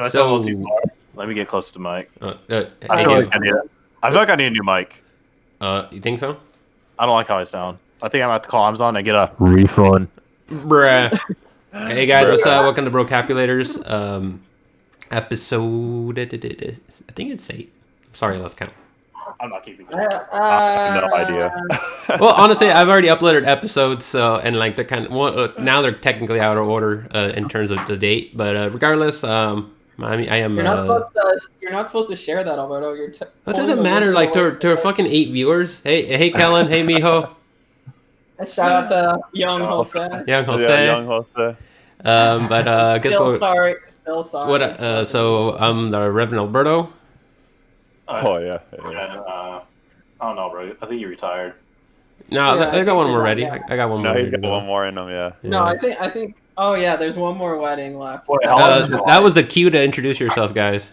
I sound a So, little too far? Let me get close to the mic. hey, I feel like I need a new mic. you think so? I don't like how I sound. I think I'm at the call Amazon and get a refund. Bruh. Hey guys, what's Bruh. up? Welcome to Brocapulators. Episode. I think it's 8. Sorry, let's count. I'm not keeping it. I have no idea. Well, honestly, I've already uploaded episodes, so and like they're kind of now they're technically out of order in terms of the date, but regardless, I am. You're not supposed to share that, Alberto. What does it matter? Like to fucking 8 viewers. Hey, Kellen. Hey, Mijo. Shout out to young Jose. Young Jose. Yeah, young Jose. But guess Still what? sorry. Still sorry. What? So I'm the Reverend Alberto. Oh yeah. I don't know, bro. I think you retired. No, Yeah, I got one more ready. yeah. I got one more No, ready he's to got go. one more in him. Yeah. No, I think. Oh yeah, there's one more wedding left. Wait, how long is it? That was the cue to introduce yourself, guys.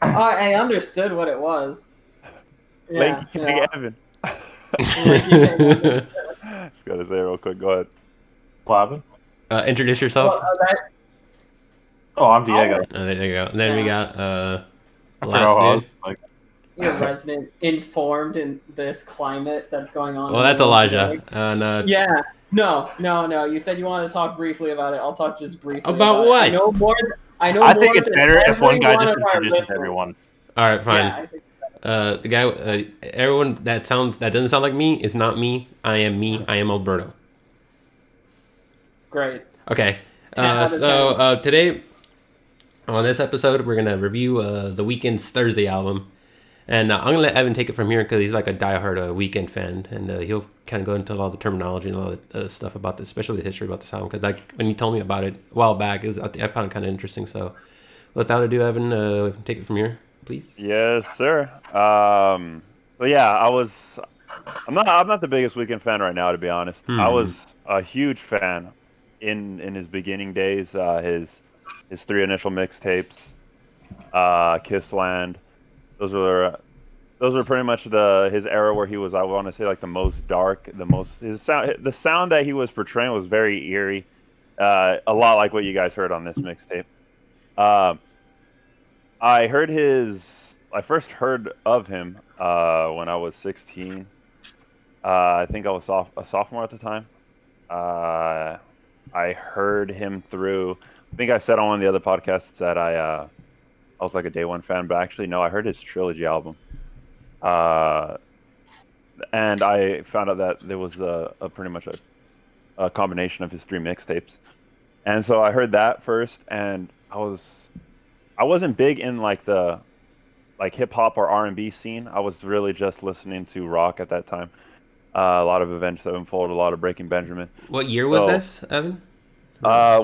I understood what it was. Yeah. Like Evan. Like you came Just gotta say real quick. Go ahead. What happened? Introduce yourself. Oh, I'm Diego. There you go. And then we got I forgot last how I was dude. like. You're resident informed in this climate that's going on. Well, in that's the world Elijah. today. And Yeah. No. You said you wanted to talk briefly about it. I'll talk just briefly About it. what? I know more. I know. I more think it's than better if one guy every just of our introduces listeners. everyone. all right, fine. Yeah, I think The guy, everyone that doesn't sound like me is not me. I am me. I am Alberto. great. Okay. 10 out of So today on this episode, we're gonna review The Weeknd's Thursday album, and I'm gonna let Evan take it from here because he's like a diehard Weeknd fan, and he'll kind of go into all the terminology and all the stuff about this, especially the history about this album. Because like when he told me about it a while back, I found it kind of interesting. So without ado, Evan, take it from here, please. Yes, sir. So yeah, I'm not the biggest Weeknd fan right now, to be honest. I was a huge fan in his beginning days. His 3 initial mixtapes, Kissland. Those were pretty much his era where he was, I want to say, like the most dark, the sound that he was portraying was very eerie, a lot like what you guys heard on this mixtape. I first heard of him when I was 16. I think I was a sophomore at the time. I heard him through. I think I said on one of the other podcasts that I was like a day one fan, but actually no, I heard his trilogy album. And I found out that there was a pretty much a combination of his 3 mixtapes. And so I heard that first, and I wasn't big in like the hip hop or R&B scene. I was really just listening to rock at that time. A lot of Avenged Sevenfold, a lot of Breaking Benjamin. What year was this, Evan? When I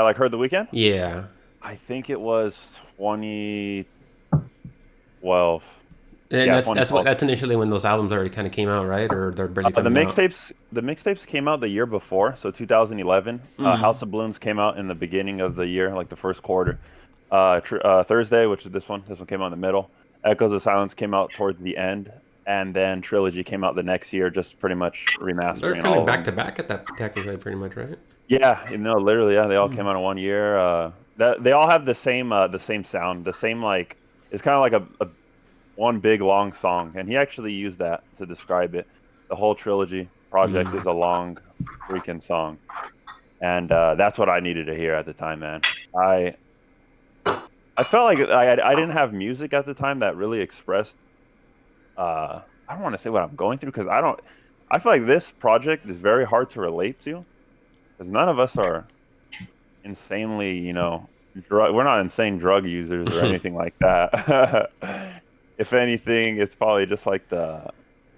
like heard The Weeknd? Yeah. I think it was 2012. And Yeah, that's initially when those albums already kind of came out, right? Or they're barely coming out. The mixtapes came out the year before, so 2011. House of Balloons came out in the beginning of the year, like the first quarter. Thursday, which is this one came out in the middle. Echoes of Silence came out towards the end, and then Trilogy came out the next year, just pretty much remastering. They're kind of back to back at that technically, pretty much, right? Yeah, literally, yeah, they all came out in one year. They all have the same sound, the same like it's kind of like a one big long song, and he actually used that to describe it. The whole Trilogy project is a long freaking song, and that's what I needed to hear at the time, man. I felt like I didn't have music at the time that really expressed. I don't want to say what I'm going through because I feel like this project is very hard to relate to because none of us are insanely, we're not insane drug users or anything like that. If anything, it's probably just like Yeah,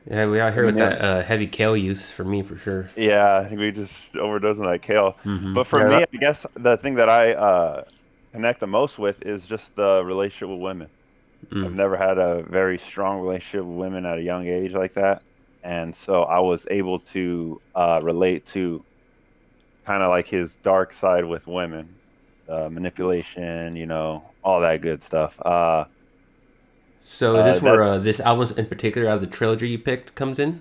we out here with that heavy kale use for me, for sure. Yeah, we just overdose on that kale. But for me, I guess the thing that I connect the most with is just the relationship with women. I've never had a very strong relationship with women at a young age like that. And so I was able to relate to kind of like his dark side with women, manipulation, all that good stuff. So is this where this album in particular out of the trilogy you picked comes in?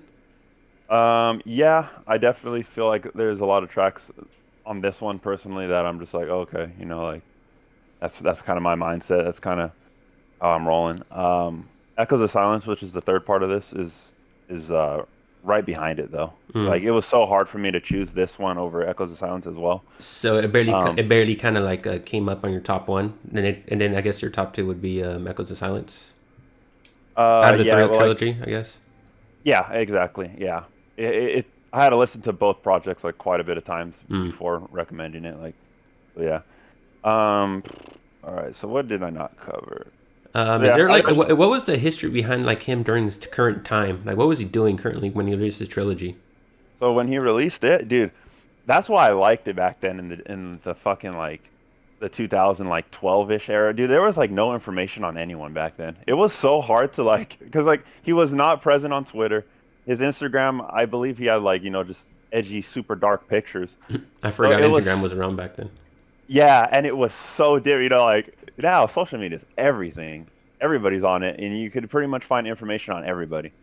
Yeah, I definitely feel like there's a lot of tracks on this one personally that I'm just like, okay, like That's kind of my mindset. That's kind of how I'm rolling. Echoes of Silence, which is the third part of this, is right behind it though. Mm. Like it was so hard for me to choose this one over Echoes of Silence as well. So Um, it barely kind of like came up on your top one, and then I guess your top two would be Echoes of Silence out of the yeah, well, like trilogy, I guess. yeah, exactly, yeah. I had to listen to both projects like quite a bit of times Mm. before recommending it. Like, so yeah. Um, all right. So what did I not cover? Is Yeah, there like I just what was the history behind like him during this current time? Like what was he doing currently when he released his trilogy? so when he released it, dude, that's why I liked it back then in the fucking like the 2000 like 12-ish era. Dude, there was like no information on anyone back then. It was so hard to like because like he was not present on Twitter. His Instagram, I believe he had like, just edgy, super dark pictures. I So forgot it was Instagram was around back then. yeah, and it was so different. Like now social media is everything. Everybody's on it, and you could pretty much find information on everybody.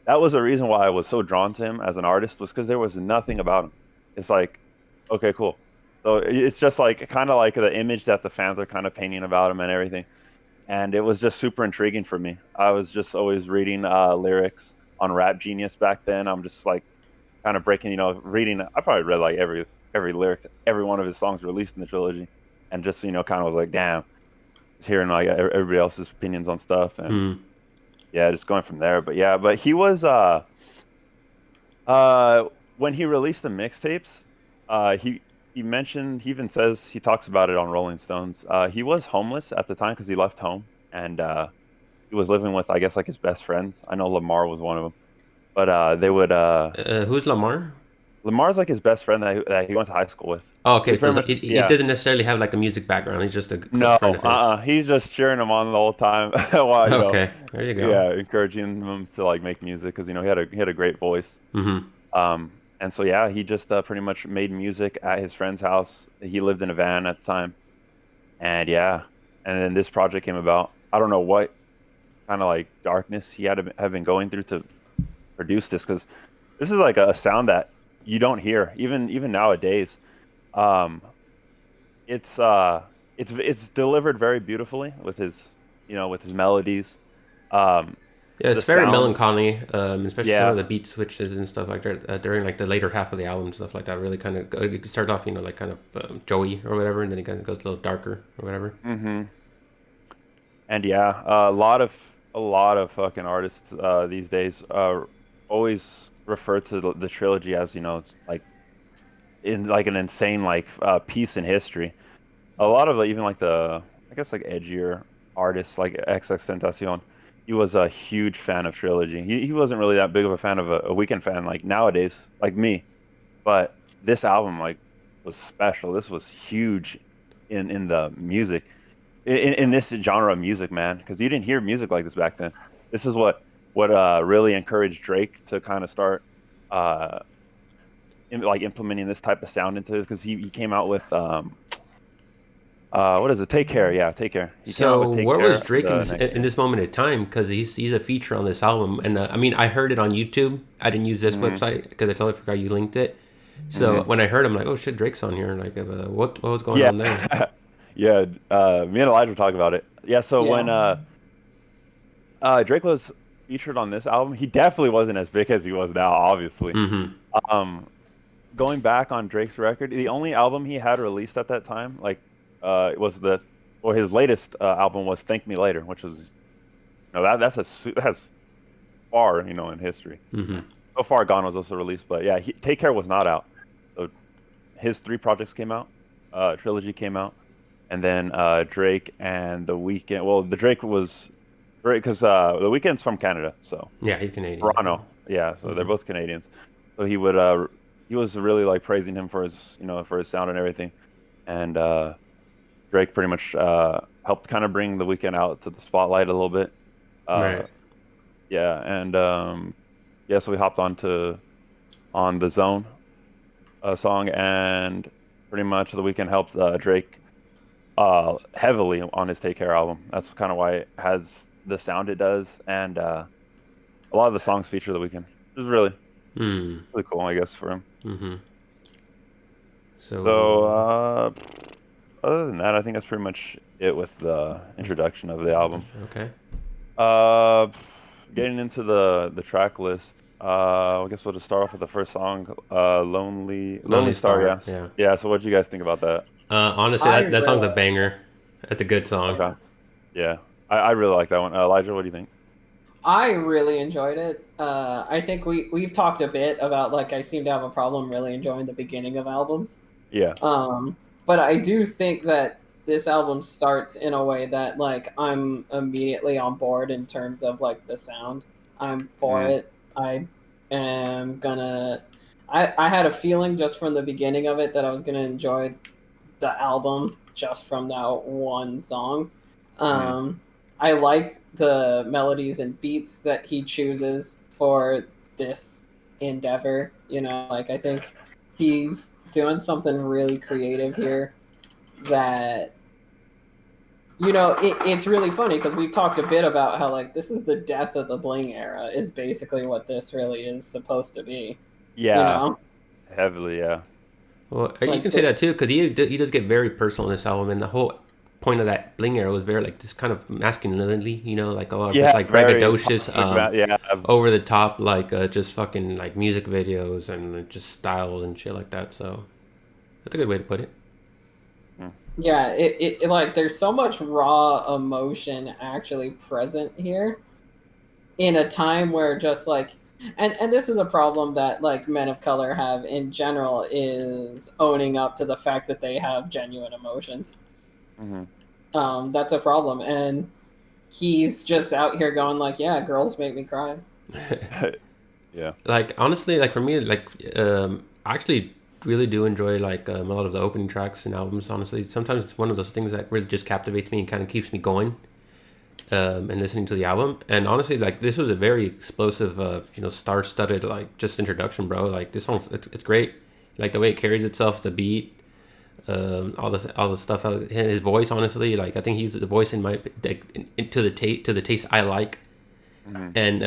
That was the reason why I was so drawn to him as an artist was because there was nothing about him. It's like, okay, cool. So it's just like kind of like the image that the fans are kind of painting about him and everything. And it was just super intriguing for me. I was just always reading lyrics on Rap Genius back then. I'm just like kind of breaking, reading. I probably read like every lyric, to every one of his songs released in the trilogy, and just kind of was like, damn, just hearing like everybody else's opinions on stuff, and Mm. yeah, just going from there. But yeah, but he was uh when he released the mixtapes, he mentioned he even says he talks about it on Rolling Stones. He was homeless at the time because he left home and he was living with I guess like his best friends. I know Lamar was one of them, but they would Who's Lamar? Lamar's like his best friend that he went to high school with. Oh, okay. He So pretty much it yeah. doesn't necessarily have like a music background. He's just a close No, friend of his. he's just cheering him on the whole time while Okay, there you go. yeah, encouraging him to like make music because he had a great voice. Mm-hmm. And so yeah, he just pretty much made music at his friend's house. He lived in a van at the time, and yeah, and then this project came about. I don't know what kind of like darkness he had to have been going through to produce this because this is like a sound that you don't hear even nowadays. Um, it's delivered very beautifully with his melodies. Um, Yeah, the it's very sound, melancholy, especially some of yeah. the beat switches and stuff like that during like the later half of the album, stuff like that. Really kind of it starts off, like kind of Joey or whatever, and then it kind of goes a little darker or whatever. hmm And yeah, a lot of fucking artists these days always refer to the trilogy as it's like in like an insane like piece in history. A lot of even like the I guess like edgier artists like XXXTentacion, he was a huge fan of trilogy. He wasn't really that big of a fan of a Weekend fan like nowadays, like me. But this album like was special. This was huge in the music in this genre of music, man, because you didn't hear music like this back then. This is what really encouraged Drake to kind of start uh like implementing this type of sound into it because he came out with what is it? Take Care. Yeah, Take Care. He came out So with Take where was Care Drake the next in year. this moment in time? Because he's a feature on this album, and I mean I heard it on YouTube. I didn't use this hmm website because I totally forgot you linked it. So hmm when I heard him, like, oh shit, Drake's on here. Like, what was going Yeah. on there? Yeah, me and Elijah were talking about it. Yeah, so when Yeah. Drake was featured on this album, he definitely wasn't as big as he was now, obviously. Mm-hmm. Um, Going back on Drake's record, the only album he had released at that time, like, was his latest album was "Thank Me Later," which was, that's far, in history. Mm-hmm. So Far Gone was also released, but yeah, Take Care was not out. So his three projects came out, trilogy came out, and then Drake and The Weeknd. Well, the Drake was Drake because The Weeknd's from Canada, so Yeah, he's Canadian. Toronto. Yeah, so they're Mm-hmm. both Canadians. So he was really like praising him for his sound and everything. And Drake pretty much helped kind of bring The Weeknd out to the spotlight a little bit. Uh, Right. yeah, and yeah, so we hopped on the Zone song, and pretty much The Weeknd helped Drake heavily on his Take Care album. That's kind of why it has the sound it does, and a lot of the songs feature The Weeknd. It was Mm. really cool, I guess, for him. Mm-hmm. So, So other than that, I think that's pretty much it with the introduction of the album. Okay. Uh, Getting into the track list. I guess we'll just start off with the first song, Lonely Star. Yeah, Yeah. yeah. So what do you guys think about that? Honestly, I that song's a really, banger. That's a good song. Okay. Yeah, I really like that one. Elijah, what do you think? I really enjoyed it. I think we've talked a bit about like I seem to have a problem really enjoying the beginning of albums. Yeah. Um, but I do think that this album starts in a way that like I'm immediately on board in terms of like the sound. I'm for Mm, it. I am gonna. I had a feeling just from the beginning of it that I was gonna enjoy the album just from that one song. mm. Um, I like the melodies and beats that he chooses for this endeavor. You know, like I think he's doing something really creative here that it's really funny because we've talked a bit about how like this is the death of the bling era is basically what this really is supposed to be. You Yeah, know, heavily. Yeah. Well, you like can say that too, because he does get very personal in this album, and the whole point of that bling era was very like this kind of masculinity, like a lot of just Yeah, like very braggadocious, yeah. over the top, like just fucking like music videos and just style and shit like that. So that's a good way to put it. Mm. yeah, it like there's so much raw emotion actually present here in a time where just like and this is a problem that like men of color have in general is owning up to the fact that they have genuine emotions. Hmm. That's a problem, and he's just out here going like, yeah, girls make me cry. Yeah. Like honestly, like for me, like I actually really do enjoy like a lot of the opening tracks and albums. Honestly, sometimes it's one of those things that really just captivates me and kind of keeps me going. And listening to the album, and honestly, like this was a very explosive, star-studded like just introduction, bro. Like this song's it's great. Like the way it carries itself, the beat, all the stuff. His voice, honestly, like I think he's the voice in my like, to the taste I like, Hmm. and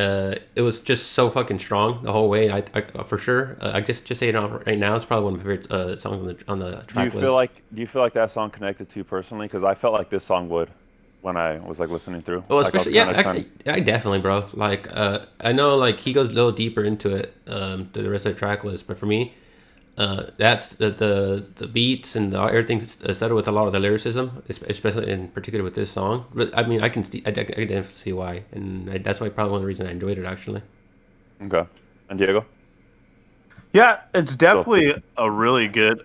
it was just so fucking strong the whole way. I for sure. I just say it right now. It's probably one of my favorite songs on the track list. Do you feel like that song connected to you personally? Because I felt like this song would when I was like listening through. Well, Like I was especially kind of trying. I definitely, bro. Like, I know like he goes a little deeper into it to the rest of the track list, but for me, that's the beats and everything started with a lot of the lyricism, especially in particular with this song. But I mean, I can definitely see why, and that's why probably one of the reasons I enjoyed it actually. Okay. And Diego? Yeah, it's Cool. definitely a really good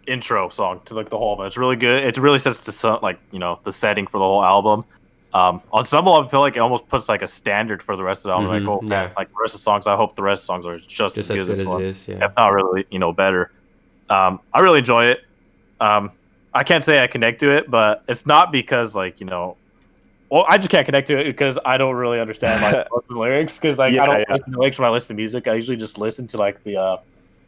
intro song to like the whole album. It's really good. It really sets the setting for the whole album. On some level, I feel like it almost puts like a standard for the rest of the album. Like, oh man, Yeah, like the rest of the songs, I hope the rest of the songs are just as just good as as good this as one, this. Yeah. if not really, better. I really enjoy it. I can't say I connect to it, but it's not because well, I just can't connect to it because I don't really understand like most of the lyrics. Because like Yeah, I don't yeah. listen to lyrics when I listen to music. I usually just listen to like the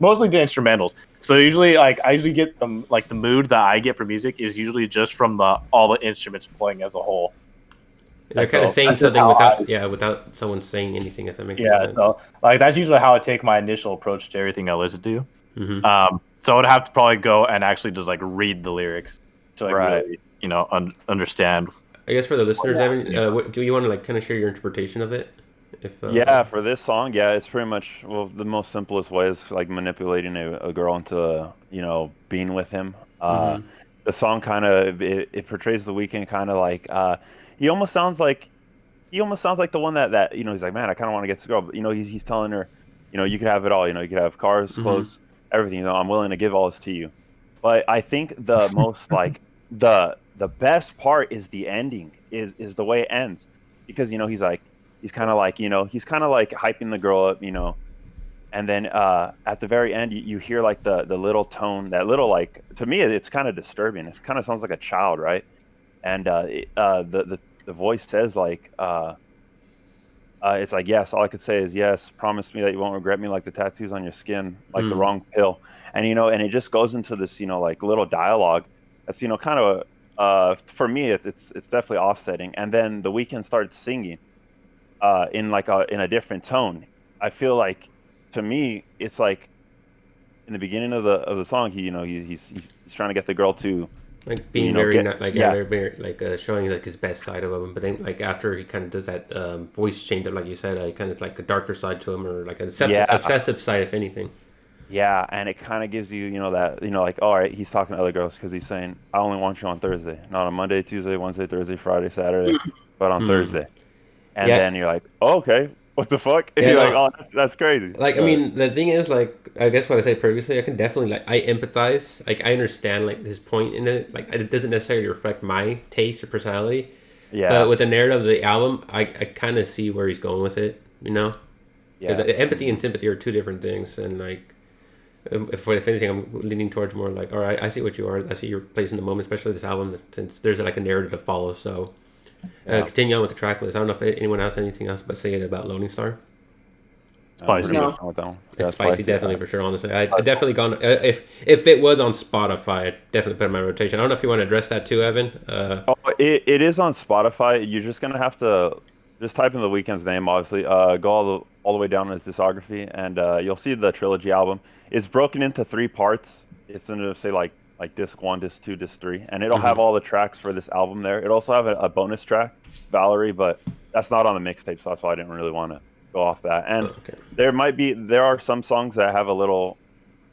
mostly the instrumentals. So usually like I usually get the mood that I get from music is usually just from all the instruments playing as a whole. They're And kind of so saying that's just something how without someone saying anything. If that makes any yeah. sense. So like that's usually how I take my initial approach to everything I listen to. Mm-hmm. So I would have to probably go and actually just like read the lyrics to like Right. really understand. I guess for the listeners, Yeah. Evan, do you want to like kind of share your interpretation of it? If Yeah, for this song, yeah, it's pretty much well the most simplest way is like manipulating a girl into being with him. mm-hmm. The song kind of it portrays the weekend kind of like he almost sounds like the one that he's like, man, I kind of want to get this girl, but he's telling her, you could have it all, you could have cars, Mm-hmm. clothes, everything. I'm willing to give all this to you. But I think the most like the best part is the ending, is the way it ends, because he's kind of like hyping the girl up, and then at the very end you hear like the little tone, that little, like, to me it's kind of disturbing. It kind of sounds like a child, right? And the voice says like it's like, yes, all I could say is yes, promise me that you won't regret me like the tattoos on your skin, like the Mm. wrong pill. And and it just goes into this like little dialogue that's kind of for me it's definitely offsetting. And then the weekend starts singing in like in a different tone. I feel like, to me, it's like in the beginning of the song, he's trying to get the girl to like being showing like his best side of him. But then like after he kind of does that voice change up, like you said, he kind of like a darker side to him, or like an yeah obsessive side, if anything. yeah, and it kind of gives you that like, all right, he's talking to other girls because he's saying, I only want you on Thursday, not on Monday, Tuesday, Wednesday, Thursday, Friday, Saturday, but on Thursday. And Yeah. then you're like, oh, okay, what the fuck? Yeah, You're no, like, oh, that's crazy. like I mean, the thing is, like I guess what I said previously, I can definitely like I empathize, like I understand like his point in it. Like it doesn't necessarily reflect my taste or personality, but Yeah, with the narrative of the album, I kind of see where he's going with it. Because yeah. empathy and sympathy are two different things, and like if anything, I'm leaning towards more like, all right, I see what you are. I see your place in the moment, especially this album, since there's like a narrative to follow. So Yeah. continue on with the track list. I don't know if anyone has anything else but say it about Loading Star. Spicy. Pretty No. much done with that one. Yeah, It's spicy, definitely yeah. for sure. Honestly, I definitely gone if it was on Spotify, I'd definitely put it in my rotation. I don't know if you want to address that too, Evan. Oh, it is on Spotify. You're just gonna have to just type in the Weeknd's name, obviously. Go all the way down in his discography, and you'll see the trilogy album. It's broken into 3 parts. It's gonna say like disc 1, disc 2, disc 3, and it'll have all the tracks for this album there. It also have a bonus track, Valerie, but that's not on the mixtape, so that's why I didn't really want to go off that. And Okay. there are some songs that have a little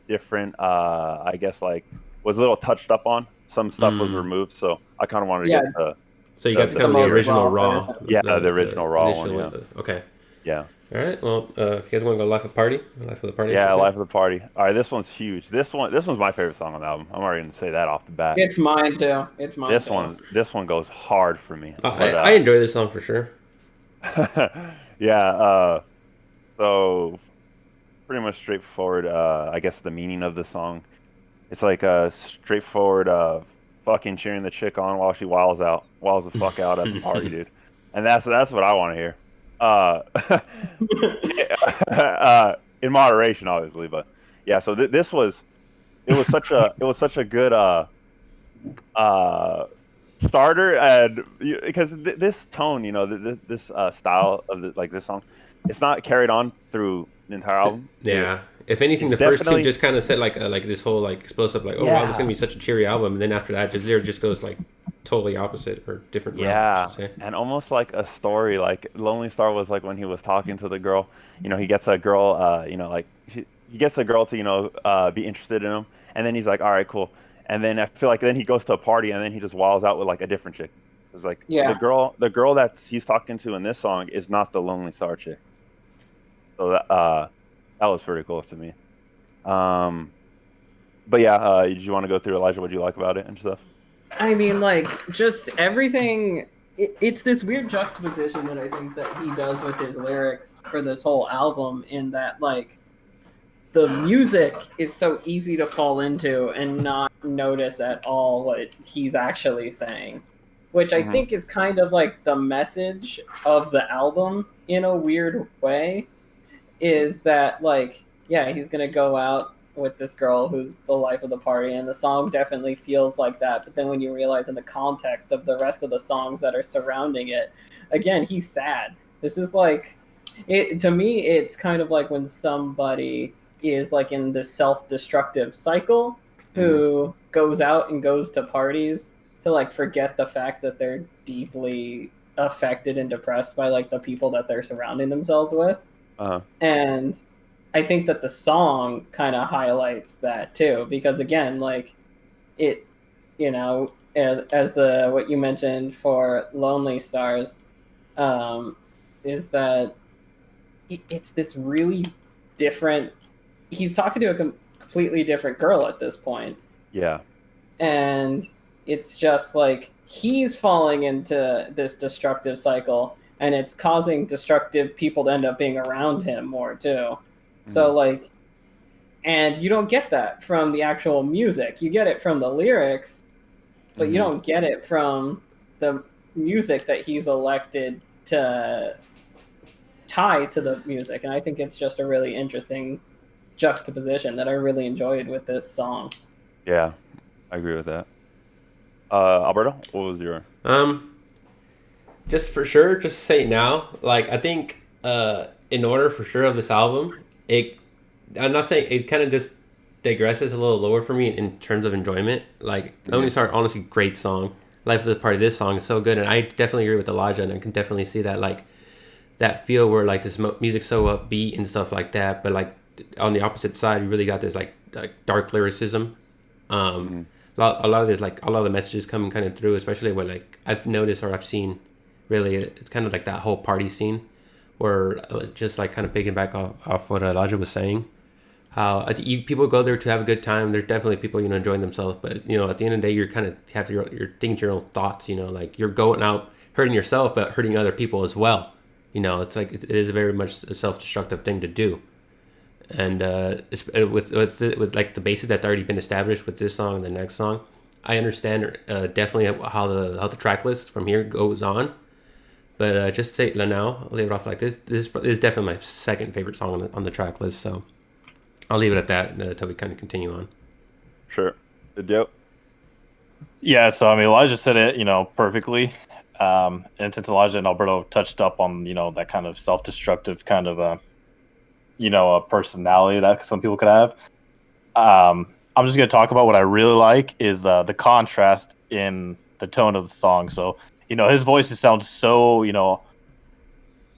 different, I guess, like was a little touched up on. Some stuff was removed, so I kind of wanted to Yeah. get to So you got the kind of the most original raw raw, yeah, the original raw one, initial. yeah. Okay. Yeah. All right. Well, if you guys want to go life of the party. I Yeah, should say. Life of the Party. All right, this one's huge. This one's my favorite song on the album. I'm already gonna say that off the bat. It's mine too. It's mine This too. one goes hard for me. I enjoy this song for sure. Yeah, so pretty much straightforward, I guess the meaning of the song. It's like a straightforward fucking cheering the chick on while she wiles the fuck out at the party, dude. And that's what I want to hear. Uh, in moderation, obviously, but yeah. So it was such a good starter, and because this tone, this style of like this song, it's not carried on through the entire album. Yeah. If anything, It's the first two definitely- just kind of set like this whole like explosive like, oh wow, this is gonna be such a cheery album, and then after that, just lyric just goes like totally opposite or different. route, I Yeah, should say. and almost like a story. Like Lonely Star was like when he was talking to the girl. He gets a girl. Like he gets a girl to be interested in him, and then he's like, all right, cool. And then I feel like then he goes to a party, and then he just wiles out with like a different chick. It's like Yeah. the girl that he's talking to in this song is not the Lonely Star chick. So that was pretty cool to me. But yeah, did you want to go through, Elijah, what you like about it and stuff? I mean, like, just everything. It's this weird juxtaposition that I think that he does with his lyrics for this whole album, in that, like, the music is so easy to fall into and not notice at all what he's actually saying. Which I think is kind of like the message of the album in a weird way. Is that, like, yeah, he's gonna go out with this girl who's the life of the party, and the song definitely feels like that. But then when you realize in the context of the rest of the songs that are surrounding it, again, he's sad. This is like, to me, it's kind of like when somebody is like in this self-destructive cycle who goes out and goes to parties to like forget the fact that they're deeply affected and depressed by like the people that they're surrounding themselves with. And I think that the song kind of highlights that too, because again, like it, as the what you mentioned for Lonely Stars, is that it's this really different. He's talking to a completely different girl at this point. Yeah. And it's just like he's falling into this destructive cycle, and it's causing destructive people to end up being around him more too. So like, and you don't get that from the actual music. You get it from the lyrics, but you don't get it from the music that he's elected to tie to the music. And I think it's just a really interesting juxtaposition that I really enjoyed with this song. Yeah, I agree with that. Alberto, what was your? Just for sure, just say now. Like I think, in order for sure of this album, I'm not saying it kind of just digresses a little lower for me in terms of enjoyment. Like Lonely Star, honestly, great song. Life is a Party. This song is so good, and I definitely agree with Elijah, and I can definitely see that like that feel where like this music's so upbeat and stuff like that, but like on the opposite side, you really got this like dark lyricism. A lot of this like a lot of the messages coming kind of through, especially when like I've noticed or I've seen, really it's kind of like that whole party scene, where just like kind of picking back off what Elijah was saying. How people go there to have a good time. There's definitely people enjoying themselves, but at the end of the day, you're kind of have you're thinking your own thoughts. Like you're going out hurting yourself, but hurting other people as well. It's like it is very much a self-destructive thing to do. And with like the basis that's already been established with this song and the next song, I understand definitely how the track list from here goes on. But just say now, I'll leave it off like this. This is definitely my second favorite song on the track list. So I'll leave it at that until we kind of continue on. Sure. Good deal. Yeah, so I mean, Elijah said it, perfectly. And since Elijah and Alberto touched up on, that kind of self-destructive kind of a personality that some people could have. I'm just gonna talk about what I really like is the contrast in the tone of the song. So, his voice sounds so,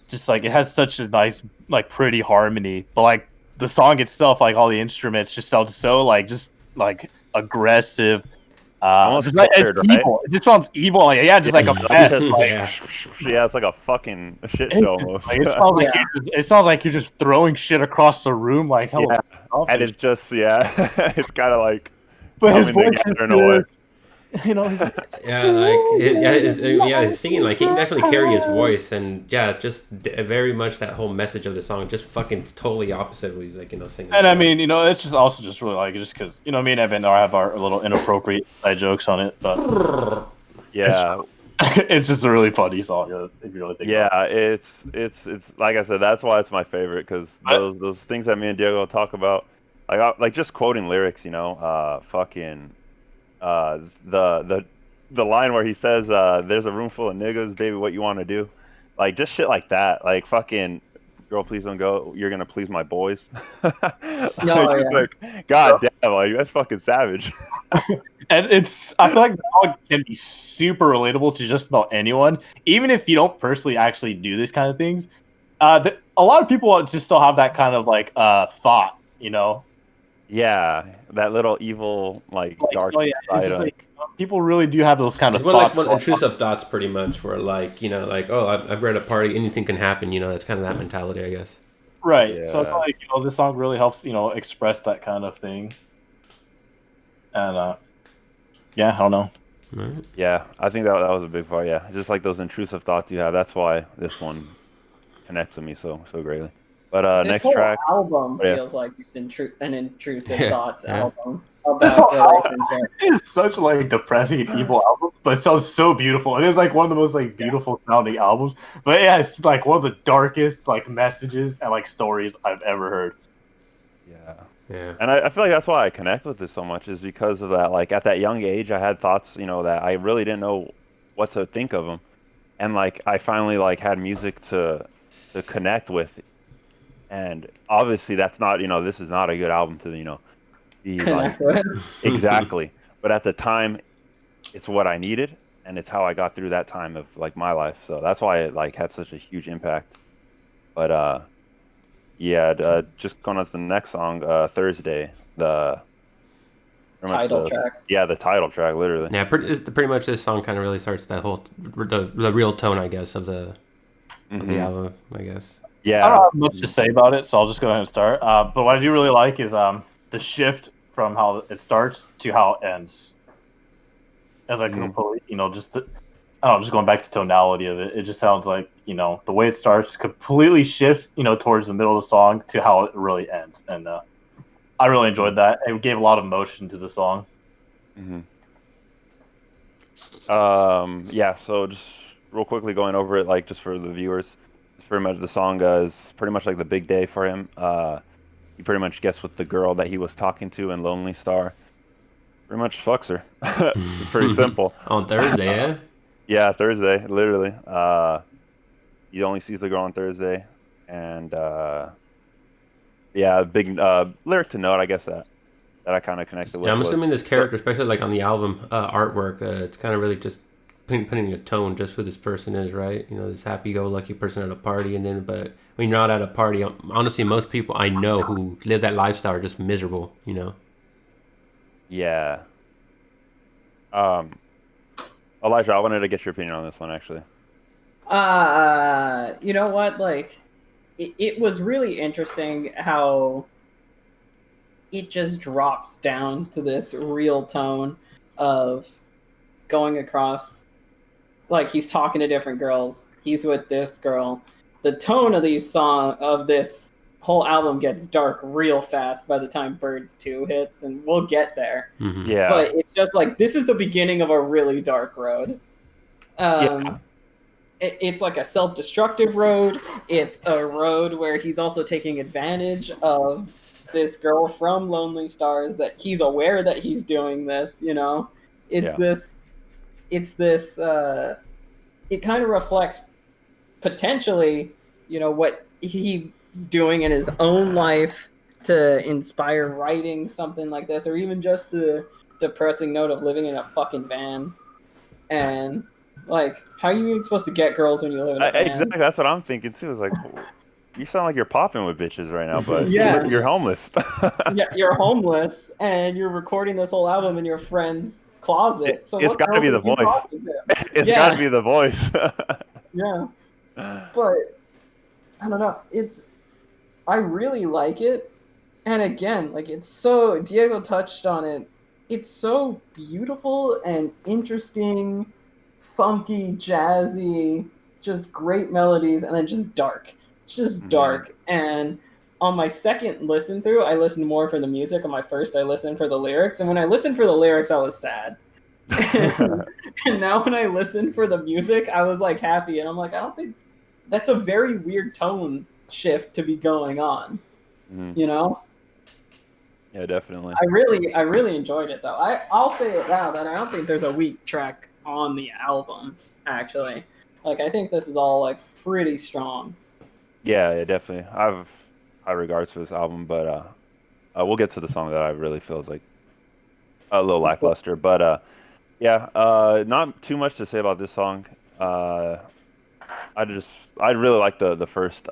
just like it has such a nice, like pretty harmony, but like the song itself, like all the instruments just sound so like just like aggressive. Almost It's scared, right? evil. It just sounds evil. Like, yeah, just like a mess. Yeah, it's like a fucking shit show almost. Like, it sounds like you're just throwing shit across the room. Like, hell, and it's just it's kind of like but his voice together in a way. His singing, like he can definitely carry his voice, and just very much that whole message of the song, just fucking totally opposite of what he's like, singing. And I mean, it's just also just really like it just because me and Evan have our little inappropriate side jokes on it, but yeah, it's just a really funny song if you really think. About it. It's like I said, that's why it's my favorite, because those things that me and Diego talk about, like just quoting lyrics, fucking. The line where he says, "There's a room full of niggas, baby. What you want to do?" Like just shit like that. Like fucking girl, please don't go. You're gonna please my boys. Like, God damn, like that's fucking savage. And I feel like the song can be super relatable to just about anyone, even if you don't personally actually do these kind of things. A lot of people just still have that kind of like thought, Yeah, that little evil, dark side. People really do have those kind of thoughts. Like intrusive thoughts, pretty much, where I've read a party, anything can happen. That's kind of that mentality, I guess. Right. Yeah. So I feel like this song really helps express that kind of thing. And yeah, I don't know. Right. Yeah, I think that was a big part. Yeah, just like those intrusive thoughts you have. That's why this one connects with me so greatly. But this next whole track album feels like it's an intrusive thoughts album this about relationships. It's such like depressing and evil album, but it sounds so beautiful. It is like one of the most like beautiful sounding albums. But yeah, it's like one of the darkest like messages and like stories I've ever heard. Yeah. And I feel like that's why I connect with this so much, is because of that. Like at that young age, I had thoughts, that I really didn't know what to think of them, and like I finally had music to connect with. And obviously, that's not, this is not a good album to, be like exactly. But at the time, it's what I needed, and it's how I got through that time of my life. So that's why it had such a huge impact. But just going on to the next song, Thursday, the title track. Yeah, the title track, literally. Yeah, pretty much this song kind of really starts that whole the real tone, I guess, of the album, I guess. Yeah, I don't have much to say about it, so I'll just go ahead and start. But what I do really like is the shift from how it starts to how it ends. As I completely, just going back to tonality of it, it just sounds like the way it starts completely shifts, towards the middle of the song to how it really ends, and I really enjoyed that. It gave a lot of motion to the song. Yeah. So just real quickly going over it, just for the viewers. Pretty much the song is pretty much like the big day for him. He pretty much gets with the girl that he was talking to in Lonely Star. Pretty much fucks her. It's pretty simple. On Thursday, yeah? Yeah, Thursday, literally. He only sees the girl on Thursday. And big lyric to note, I guess that that I kind of connected with. Yeah, I'm was- assuming this character, especially like on the album artwork, it's kind of really just putting a tone just who this person is, right? You know, this happy-go-lucky person at a party, and then but when you're not at a party, honestly, most people I know who live that lifestyle are just miserable. You know. Yeah. Elijah, I wanted to get your opinion on this one, actually. You know what? Like, it was really interesting how it just drops down to this real tone of going across. Like, he's talking to different girls. He's with this girl. The tone of this whole album gets dark real fast by the time Birds 2 hits, and we'll get there. Mm-hmm. Yeah. But it's just like, this is the beginning of a really dark road. Yeah. It's like a self-destructive road. It's a road where he's also taking advantage of this girl from Lonely Stars, that he's aware that he's doing this, you know? It's this it kind of reflects potentially, you know, what he's doing in his own life to inspire writing something like this, or even just the depressing note of living in a fucking van. And like, how are you even supposed to get girls when you live in a van? Exactly, that's what I'm thinking too. It's like, you sound like you're popping with bitches right now, but Yeah. you're homeless. Yeah, you're homeless and you're recording this whole album in your friend's closet. So It's gotta be the voice. It's gotta be the voice. Yeah. But I don't know. I really like it. And again, like, it's so, Diego touched on it. It's so beautiful and interesting, funky, jazzy, just great melodies, and then just dark. It's just dark. And on my second listen through, I listened more for the music. On my first, I listened for the lyrics. And when I listened for the lyrics, I was sad. And now when I listen for the music, I was like happy. And I'm like, I don't think that's a very weird tone shift to be going on. You know? Yeah, definitely. I really enjoyed it though. I'll say it now that I don't think there's a weak track on the album, actually. Like, I think this is all like pretty strong. Yeah, definitely. I have high regards for this album, but we'll get to the song that I really feel is like a little lackluster. But yeah, not too much to say about this song. I really like the first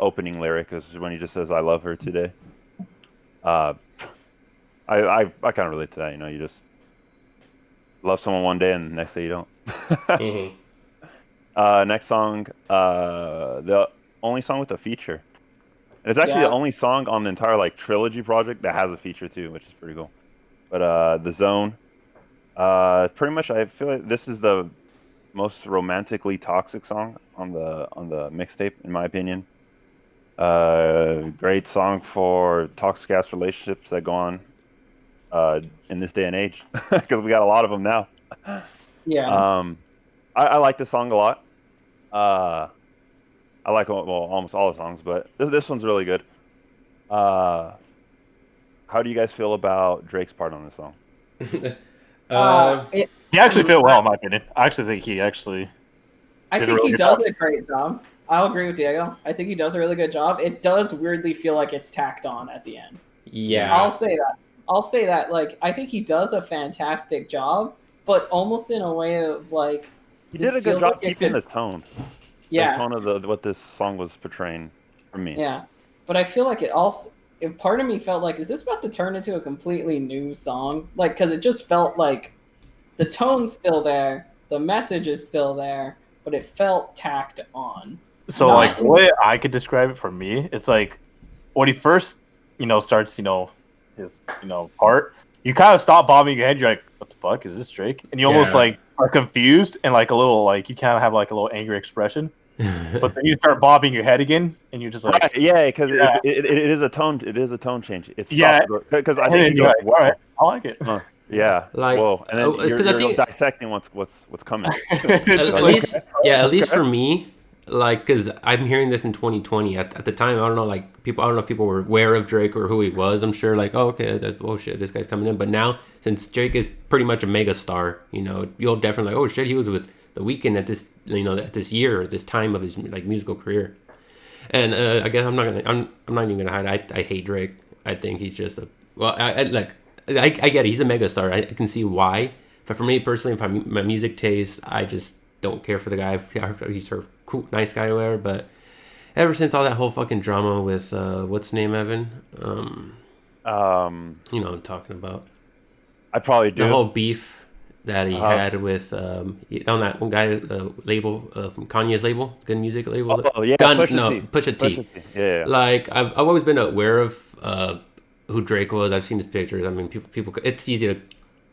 opening lyric, is when he just says, "I love her today." I kind of relate to that. You know, you just love someone one day and the next day you don't. Next song, the only song with a feature. And it's actually the only song on the entire like trilogy project that has a feature too, which is pretty cool. But The Zone, pretty much I feel like this is the most romantically toxic song on the mixtape, in my opinion. Great song for toxic ass relationships that go on in this day and age, because we got a lot of them now. Yeah. I like this song a lot. I like almost all the songs, but this one's really good. How do you guys feel about Drake's part on this song? He actually fit well, in my opinion. I actually think he actually. I think he does a great job. I'll agree with Diego. I think he does a really good job. It does weirdly feel like it's tacked on at the end. Yeah. I'll say that. Like, I think he does a fantastic job, but almost in a way of like, he did a good job keeping the tone. Yeah. The tone of what this song was portraying for me. Yeah. But I feel like part of me felt like, is this about to turn into a completely new song? Like, because it just felt like the tone's still there, the message is still there, but it felt tacked on. So, like, the way I could describe it for me, it's like when he first, starts, his, part, you kind of stop bobbing your head. You're like, what the fuck? Is this Drake? And you almost, like, are confused and, like, a little, like, you kind of have, like, a little angry expression. But then you start bobbing your head again, and you're just like, yeah, because it is a tone. It is a tone change. It's because I think you're like, all right, I like it. Yeah. Like, whoa, and then you're dissecting what's coming. At least for me, like, because I'm hearing this in 2020. At the time, I don't know if people were aware of Drake or who he was. I'm sure, like, oh, okay, oh shit, this guy's coming in. But now, since Drake is pretty much a mega star, you'll definitely like, oh shit, he was with The Weeknd at this, at this year, or this time of his like musical career. And I guess I'm not even gonna hide. I hate Drake. I think he's just well, I get it. He's a megastar. I can see why. But for me personally, my music taste, I just don't care for the guy. He's a cool, nice guy or whatever. But ever since all that whole fucking drama with what's his name, Evan? You know what I'm talking about. I probably do. The whole beef that he had with on that one guy label from Kanye's label, Good Music label. Oh yeah, Pusha T. Yeah. Like I've always been aware of who Drake was. I've seen his pictures. I mean, people. It's easy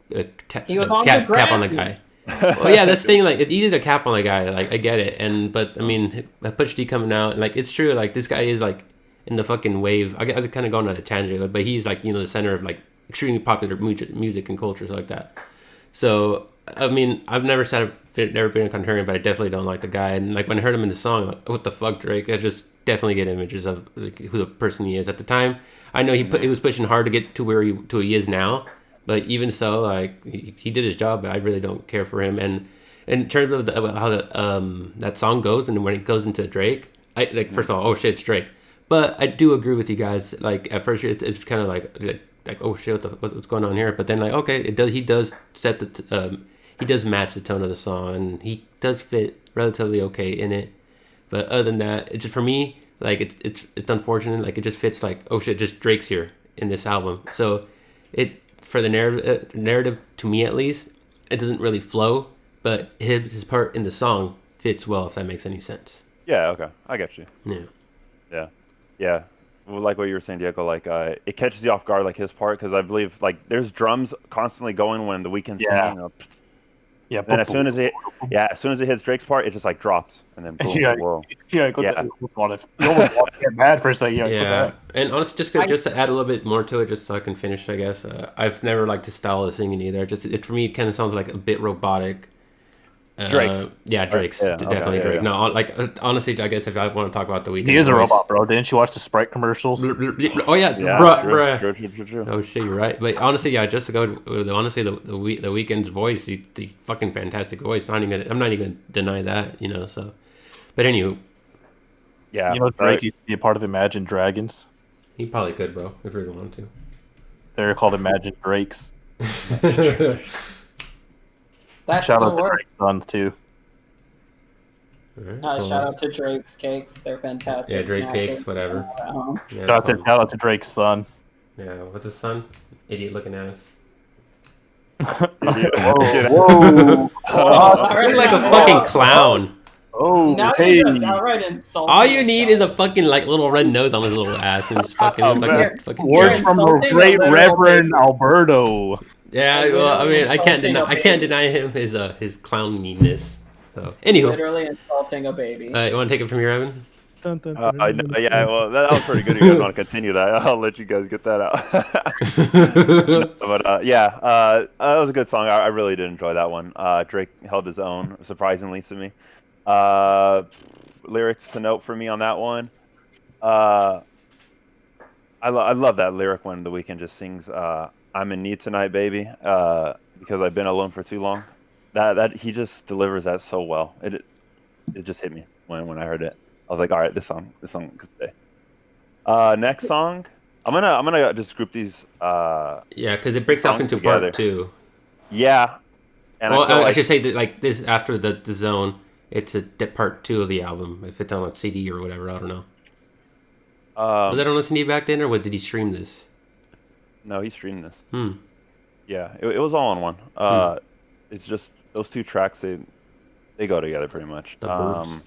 to He was on cap on the guy. Well, yeah, that's the thing. Like, it's easy to cap on the guy. Like, I get it. But I mean, Pusha T coming out, and like, it's true. Like, this guy is like in the fucking wave. I kind of going on a tangent, but he's like, the center of like extremely popular music and cultures like that. So I mean, I've never never been a contrarian, but I definitely don't like the guy. And like when I heard him in the song, like, what the fuck, Drake? I just definitely get images of like, who the person he is at the time. I know he was pushing hard to get to where he is now, but even so, like he did his job. But I really don't care for him. And in terms of how that song goes, and when it goes into Drake, I like first of all, oh shit, it's Drake. But I do agree with you guys. Like at first, it's kind of like oh shit, what's going on here? But then like okay, he does set he does match the tone of the song, and he does fit relatively okay in it. But other than that, it's just for me, like it's unfortunate. Like it just fits like oh shit, just Drake's here in this album. So it for the narrative to me at least, it doesn't really flow. But his part in the song fits well, if that makes any sense. Yeah. Okay. I get you. Yeah. Well, like what you were saying, Diego, like it catches you off guard, like his part, because I believe like there's drums constantly going when the Weeknd's singing. Yeah. Then as soon as it hits Drake's part, it just like drops, and then boom, whoa. You almost want to get mad for a second. Yeah. And honestly, just to add a little bit more to it, just so I can finish, I guess. I've never liked his style of singing either. For me, it kind of sounds like a bit robotic. Drake's. Yeah, Drake's. Definitely Drake. No, like honestly, I guess if I want to talk about the Weeknd, he is a robot, bro. Didn't you watch the Sprite commercials? Oh yeah, True. Oh shit, you're right. But honestly, yeah, just to go with honestly the Weeknd's voice, the fucking fantastic voice. I'm not even deny that, So, but anywho, yeah, Drake used to be a part of Imagine Dragons. He probably could, bro, if he really wanted to. They're called Imagine Drakes. That shout still out to works. Drake's son too. Right, Shout out to Drake's cakes. They're fantastic. Yeah, Drake cakes, whatever. Yeah, Shout out to Drake's son. Yeah, what's his son? Idiot looking ass. Whoa! Looking like a fucking clown. Oh, now hey! you're just outright insulting. All you need is a fucking like little red nose on his little ass, and just fucking look like a fucking. Words from the great Reverend Alberto. Yeah, well, I mean, I can't deny him his clowniness. So, anywho, Literally insulting a baby. you want to take it from here, Evan? Yeah, well, that was pretty good. If you guys want to continue that, I'll let you guys get that out. But that was a good song. I really did enjoy that one. Drake held his own, surprisingly to me. Lyrics to note for me on that one. I love that lyric when The Weeknd just sings, "I'm in need tonight, baby," because I've been alone for too long. That he just delivers that so well. It just hit me when I heard it. I was like, all right, this song could stay. Next song, I'm gonna just group these. Yeah, because it breaks off into together. part two. Yeah, and I should say that like this after the zone, it's a part two of the album. If it's on a CD or whatever, I don't know. Was that on a CD back then, or did he stream this? No, he streamed this. Yeah, it was all on one. It's just those two tracks. They go together pretty much. The Burbs.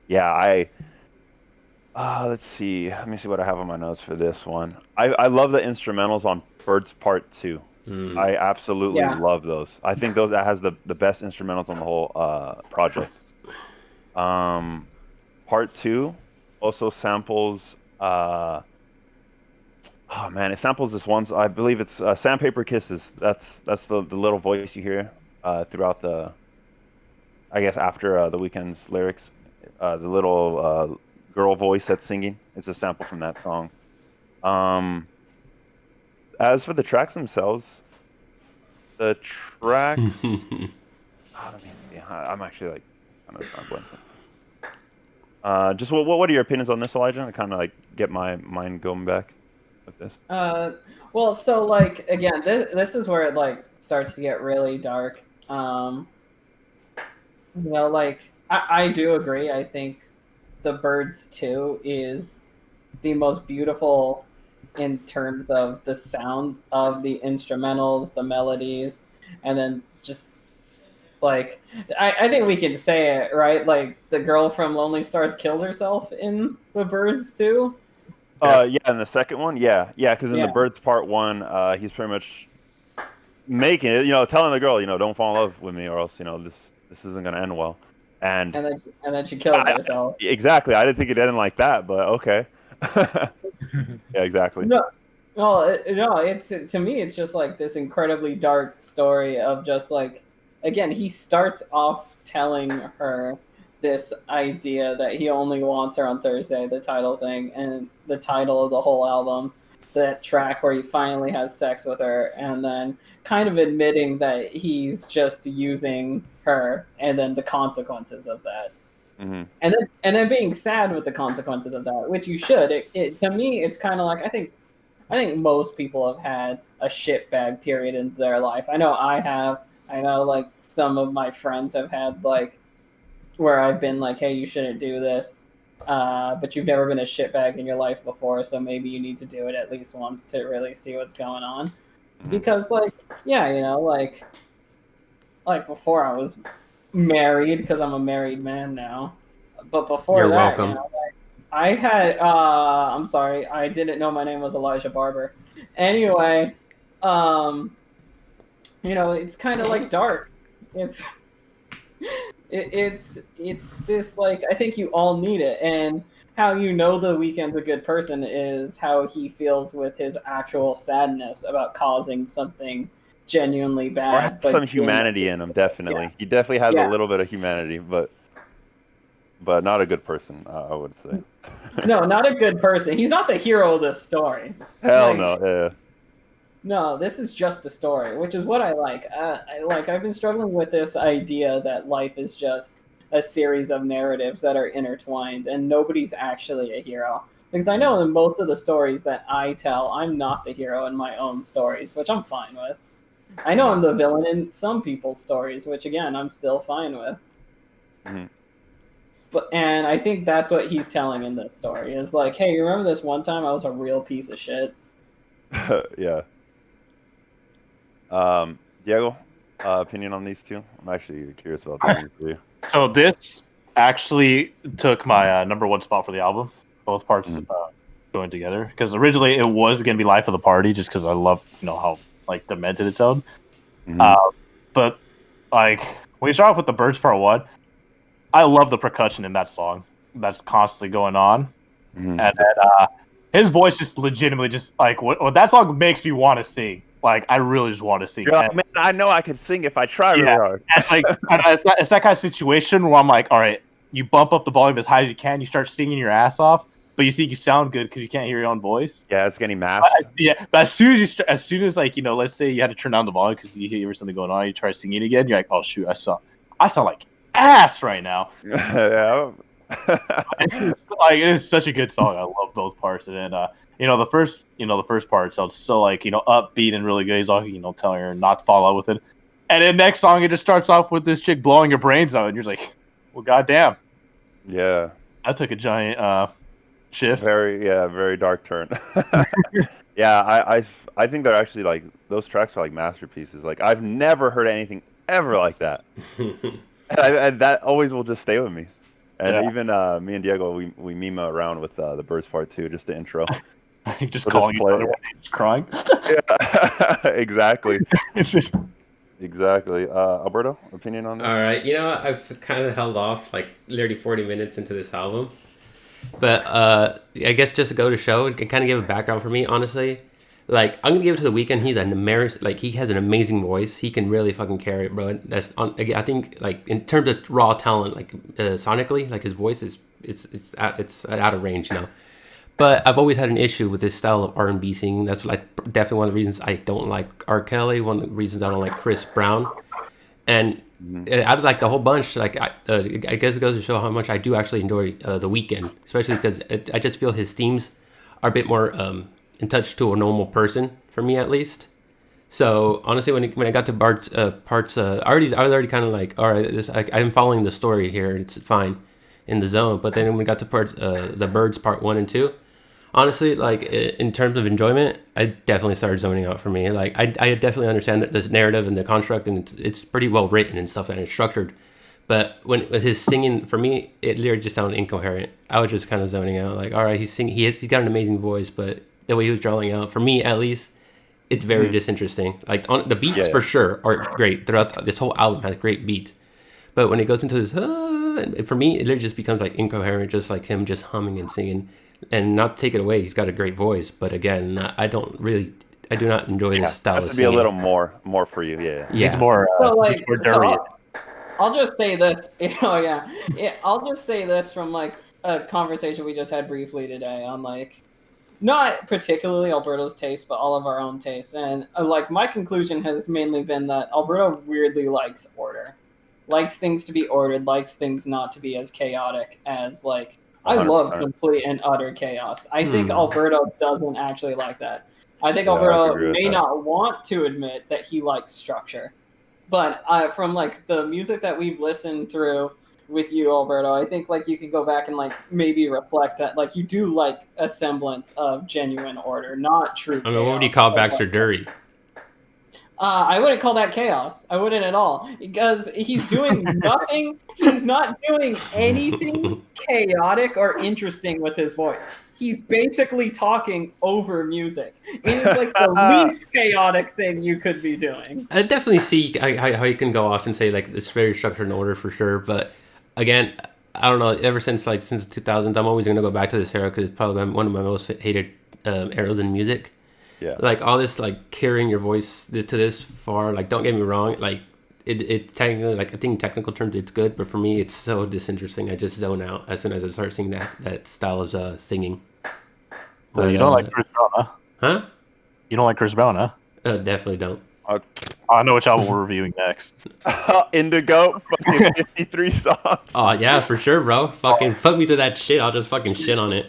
Yeah, let's see. Let me see what I have on my notes for this one. I love the instrumentals on Birds Part 2. I absolutely love those. I think that has the best instrumentals on the whole project. Part 2 also samples it samples this one. I believe it's Sandpaper Kisses. That's the little voice you hear throughout the, I guess after the Weeknd's lyrics. The little girl voice that's singing. It's a sample from that song. As for the tracks themselves, let me see. I'm actually like kind of blanking. Just what are your opinions on this, Elijah? I kind of like get my mind going back. with this. Well, so like again, this is where it like starts to get really dark. Like I do agree. I think the Birds 2 is the most beautiful in terms of the sound of the instrumentals, the melodies, and then just like I think we can say it, right? Like the girl from Lonely Stars kills herself in the Birds 2. Yeah, in the second one, yeah, because in the Yeah. Birds Part 1, he's pretty much making it, telling the girl, don't fall in love with me, or else, this isn't gonna end well. And And then she kills herself. exactly, I didn't think it ended like that, but okay. Yeah, exactly. No, no, it's to me, it's just like this incredibly dark story of just like, again, he starts off telling her this idea that he only wants her on Thursday, the title thing, and the title of the whole album, that track where he finally has sex with her, and then kind of admitting that he's just using her, and then the consequences of that. Mm-hmm. And then being sad with the consequences of that, which you should. To me, it's kind of like I think most people have had a shitbag period in their life. I know I have. I know like some of my friends have had like where I've been like, hey, you shouldn't do this, but you've never been a shitbag in your life before, so maybe you need to do it at least once to really see what's going on. Mm-hmm. Because like, yeah, like before I was married because I'm a married man now, but before You're that, welcome. I had I'm sorry, I didn't know my name was Elijah Barber. Anyway, it's kind of like dark. It's it's this like I think you all need it, and how you know the Weeknd's a good person is how he feels with his actual sadness about causing something genuinely Or bad, has but some doing humanity it. in him, definitely. He definitely has a Yeah. little bit of humanity, but not a good person, I would say. No, not a good person. He's not the hero of this story. Hell Like, no. Yeah. no, this is just a story, which is what I like. I've been struggling with this idea that life is just a series of narratives that are intertwined, and nobody's actually a hero. Because I know in most of the stories that I tell, I'm not the hero in my own stories, which I'm fine with. I know I'm the villain in some people's stories, which again, I'm still fine with. Mm-hmm. And I think that's what he's telling in this story is like, hey, you remember this one time I was a real piece of shit? Yeah. Diego, opinion on these two? I'm actually curious about these two. So this actually took my number one spot for the album. Both parts going together, because originally it was gonna be Life of the Party, just because I love how like demented it sounds. Mm-hmm. But like when you start off with the Birds Part 1, I love the percussion in that song that's constantly going on, Mm-hmm. and then his voice just legitimately just like what that song makes me want to sing. Like I really just want to sing. You're like, man, I know I could sing if I try really hard. It's like it's that kind of situation where I'm like, all right, you bump up the volume as high as you can, you start singing your ass off, but you think you sound good because you can't hear your own voice. Yeah, it's getting masked. But as soon as like let's say you had to turn down the volume because you hear something going on, you try singing again, you're like, oh shoot, I sound like ass right now. Yeah. It is such a good song. I love both parts, and then the first part sounds so like upbeat and really good. He's all telling her not to fall out with it, and then next song it just starts off with this chick blowing your brains out, and you're like, well, goddamn, Yeah. that took a giant shift. Very dark turn. Yeah, I think they're actually like those tracks are like masterpieces. Like I've never heard anything ever like that, and that always will just stay with me. And even me and Diego, we meme around with the Birds Part 2, just the intro. just We'll calling just each play other it. when he's crying. Yeah, exactly. It's just, Exactly. Alberto, opinion on this? All right, I've kind of held off like literally 40 minutes into this album, but I guess just to go to show, it can kind of give a background for me, honestly. Like I'm gonna give it to The Weeknd. He's he has an amazing voice. He can really fucking carry it, bro. I think like in terms of raw talent, like sonically, like his voice is it's out of range, But I've always had an issue with this style of R&B singing. That's like definitely one of the reasons I don't like R. Kelly. One of the reasons I don't like Chris Brown. And out of like the whole bunch, like I guess it goes to show how much I do actually enjoy The Weeknd, especially because I just feel his themes are a bit more in touch to a normal person for me at least. So honestly, when I got to parts, I was already kind of like, all right, I'm following the story here. It's fine in the zone. But then when we got to parts, the birds part 1 and 2, honestly, like in terms of enjoyment, I definitely started zoning out for me. Like I definitely understand this narrative and the construct, and it's pretty well written and stuff, and it's structured. But when with his singing, for me, it literally just sounded incoherent. I was just kind of zoning out. Like, all right, he's singing, he's got an amazing voice, but the way he was drawing out, for me at least, it's very disinteresting. Like on the beats for sure are great. Throughout this whole album has great beats, but when it goes into this, for me, it literally just becomes like incoherent, just like him just humming and singing. And not take it away, he's got a great voice, but again, I do not enjoy this style of singing. Has to be a little more for you, yeah. It's more, So like, more dirty. I'll just say this. I'll just say this from like a conversation we just had briefly today on like, not particularly Alberto's taste, but all of our own tastes. And like my conclusion has mainly been that Alberto weirdly likes order, likes things to be ordered, likes things not to be as chaotic as like. I 100%. love complete and utter chaos. I think Alberto doesn't actually like that. I think Alberto may not want to admit that he likes structure. But from like the music that we've listened through with you, Alberto, I think like you can go back and like maybe reflect that like you do like a semblance of genuine order, not true chaos. I mean, what would you call Baxter dirty? I wouldn't call that chaos. I wouldn't at all, because he's doing nothing. He's not doing anything chaotic or interesting with his voice. He's basically talking over music. It is like the least chaotic thing you could be doing. I definitely see how you can go off and say like it's very structured and order for sure, but again, I don't know. Ever since the 2000s, I'm always gonna go back to this era because it's probably one of my most hated eras in music. Yeah. Like all this like carrying your voice to this far, like don't get me wrong, like it technically, like I think in technical terms it's good, but for me it's so disinteresting. I just zone out as soon as I start singing that style of singing. So you don't like Chris Brown, huh? Huh? You don't like Chris Brown, huh? Definitely don't. I know which album we're reviewing next. Indigo, fucking 53 songs. Oh yeah, for sure, bro. Fucking fuck me to that shit. I'll just fucking shit on it.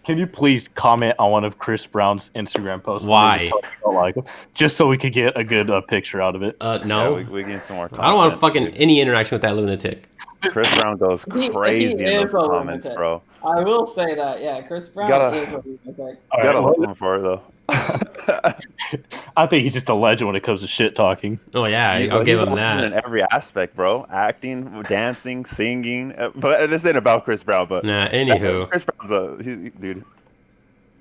Can you please comment on one of Chris Brown's Instagram posts? Why? Just so we could get a good picture out of it. No. Yeah, we get some more. I don't want fucking any interaction with that lunatic. Chris Brown goes crazy in those comments, bro. I will say that, yeah, Chris Brown is a lunatic. You gotta love him for it, though. I think he's just a legend when it comes to shit talking. Oh yeah, I'll give him that. In every aspect, bro. Acting, dancing, singing. But this ain't about Chris Brown, but nah. Anywho, Chris Brown's dude.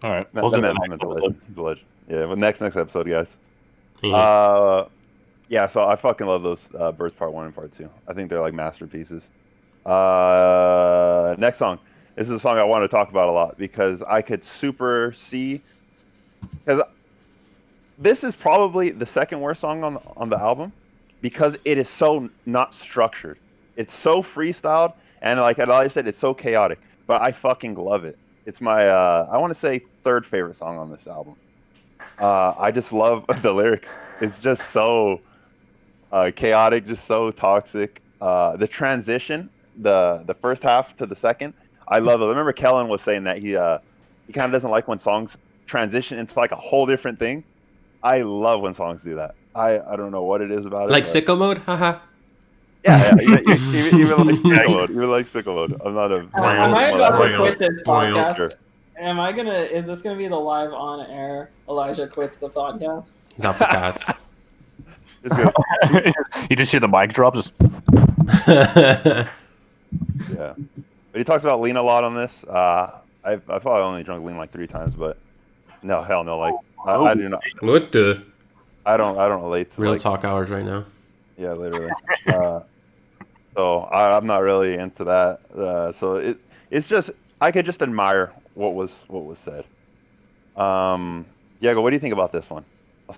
All right, He's a legend. Yeah, but next episode, guys. Yeah. Yeah. So I fucking love those Birds Part 1 and Part 2. I think they're like masterpieces. Next song. This is a song I want to talk about a lot because I could super see. Because this is probably the second worst song on the album because it is so not structured. It's so freestyled, and like I said, it's so chaotic. But I fucking love it. It's my I want to say third favorite song on this album. I just love the lyrics. It's just so chaotic, just so toxic. The transition, the first half to the second, I love it. I remember Kellen was saying that he kind of doesn't like when songs transition into like a whole different thing. I love when songs do that. I don't know what it is about it. Like sicko mode, haha. Yeah. Even like sicko mode. I'm not a. Am I about to quit this podcast? Sure. Is this gonna be the live on air? Elijah quits the podcast. He's off the cast. It's good. You just hear the mic drop. Just. Yeah, but he talks about lean a lot on this. I've probably only drunk lean like 3 times, but no, hell no. Like I do not. What the? I don't relate to real like, talk hours right now. Yeah, literally. So I'm not really into that. So it's just I could just admire what was said. Diego, what do you think about this one?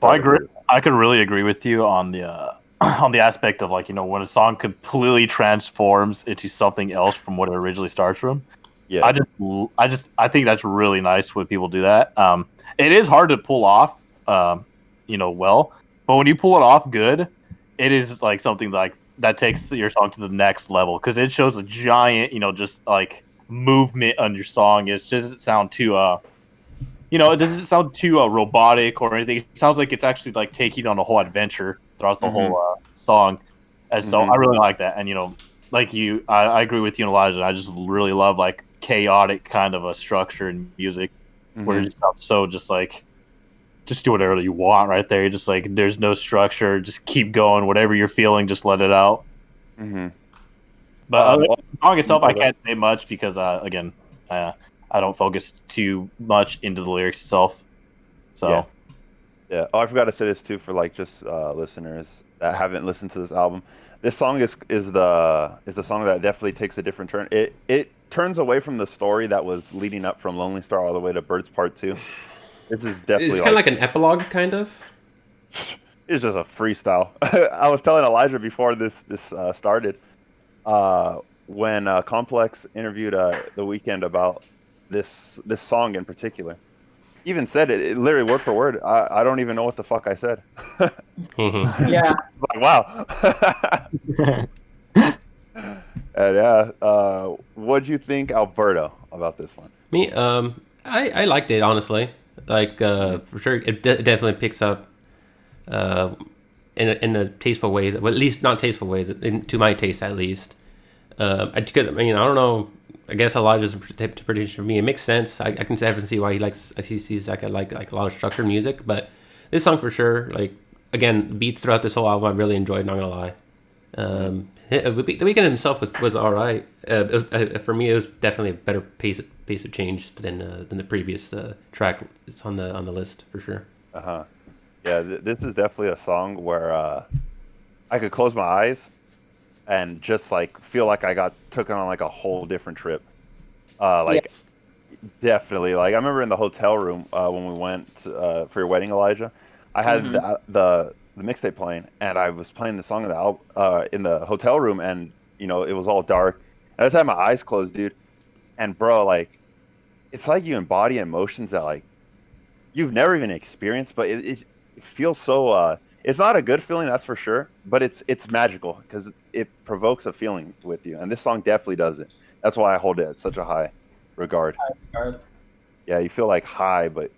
I agree. I could really agree with you on the aspect of like, when a song completely transforms into something else from what it originally starts from. Yeah. I think that's really nice when people do that. It is hard to pull off, well, but when you pull it off good, it is like something like that takes your song to the next level because it shows a giant, just like movement on your song. It doesn't sound too, it doesn't sound too robotic or anything. It sounds like it's actually like taking on a whole adventure throughout the whole song, and so I really like that. And like I agree with you, Elijah. I just really love like chaotic kind of a structure in music, where it just sounds so just like just do whatever you want right there. You're just like there's no structure, just keep going. Whatever you're feeling, just let it out. But the song itself, I can't say much because again, I don't focus too much into the lyrics itself. So yeah. Oh, I forgot to say this too for like just listeners that haven't listened to this album. This song is the song that definitely takes a different turn. It turns away from the story that was leading up from Lonely Star all the way to Birds Part 2. This is definitely it's kind of like an epilogue, kind of. It's just a freestyle. I was telling Elijah before this started when Complex interviewed The Weeknd about this song in particular. He even said it literally word for word. I don't even know what the fuck I said. Yeah. Like, wow. And yeah, what'd you think, Alberto, about this one? Me, I liked it, honestly. Like, for sure, it definitely picks up in a tasteful way, well, at least not tasteful way, to my taste at least. Because I mean, I don't know. I guess Elijah's type to produce for me. It makes sense. I can definitely see why he sees like a lot of structured music. But this song for sure, like again, beats throughout this whole album I really enjoyed. Not gonna lie. The Weeknd himself was all right. For me, it was definitely a better pace of change than the previous track. It's on the list for sure. Yeah, this is definitely a song where I could close my eyes and just like feel like I got taken on like a whole different trip. Definitely. Like I remember in the hotel room when we went for your wedding, Elijah, I had the mixtape playing, and I was playing the song in the hotel room, and it was all dark. And I just had my eyes closed, dude. And bro, like, it's like you embody emotions that like you've never even experienced, but it feels so. It's not a good feeling, that's for sure, but it's magical because it provokes a feeling with you, and this song definitely does it. That's why I hold it at such a high regard. Yeah, you feel like high, but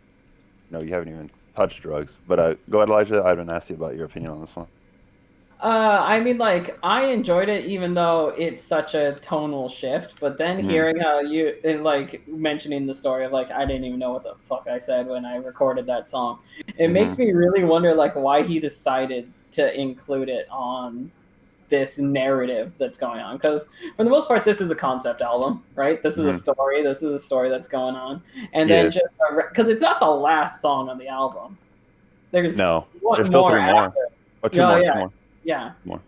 you haven't even touched drugs. But go ahead, Elijah. I haven't asked you about your opinion on this one. I mean, like, I enjoyed it even though it's such a tonal shift, but then hearing how like, mentioning the story of, like, I didn't even know what the fuck I said when I recorded that song, it makes me really wonder, like, why he decided to include it on this narrative that's going on. Because, for the most part, this is a concept album, right? This is a story. This is a story that's going on. And then just, because it's not the last song on the album. There's still more 3 more. after. Or 2 more, 2 more. Yeah. More.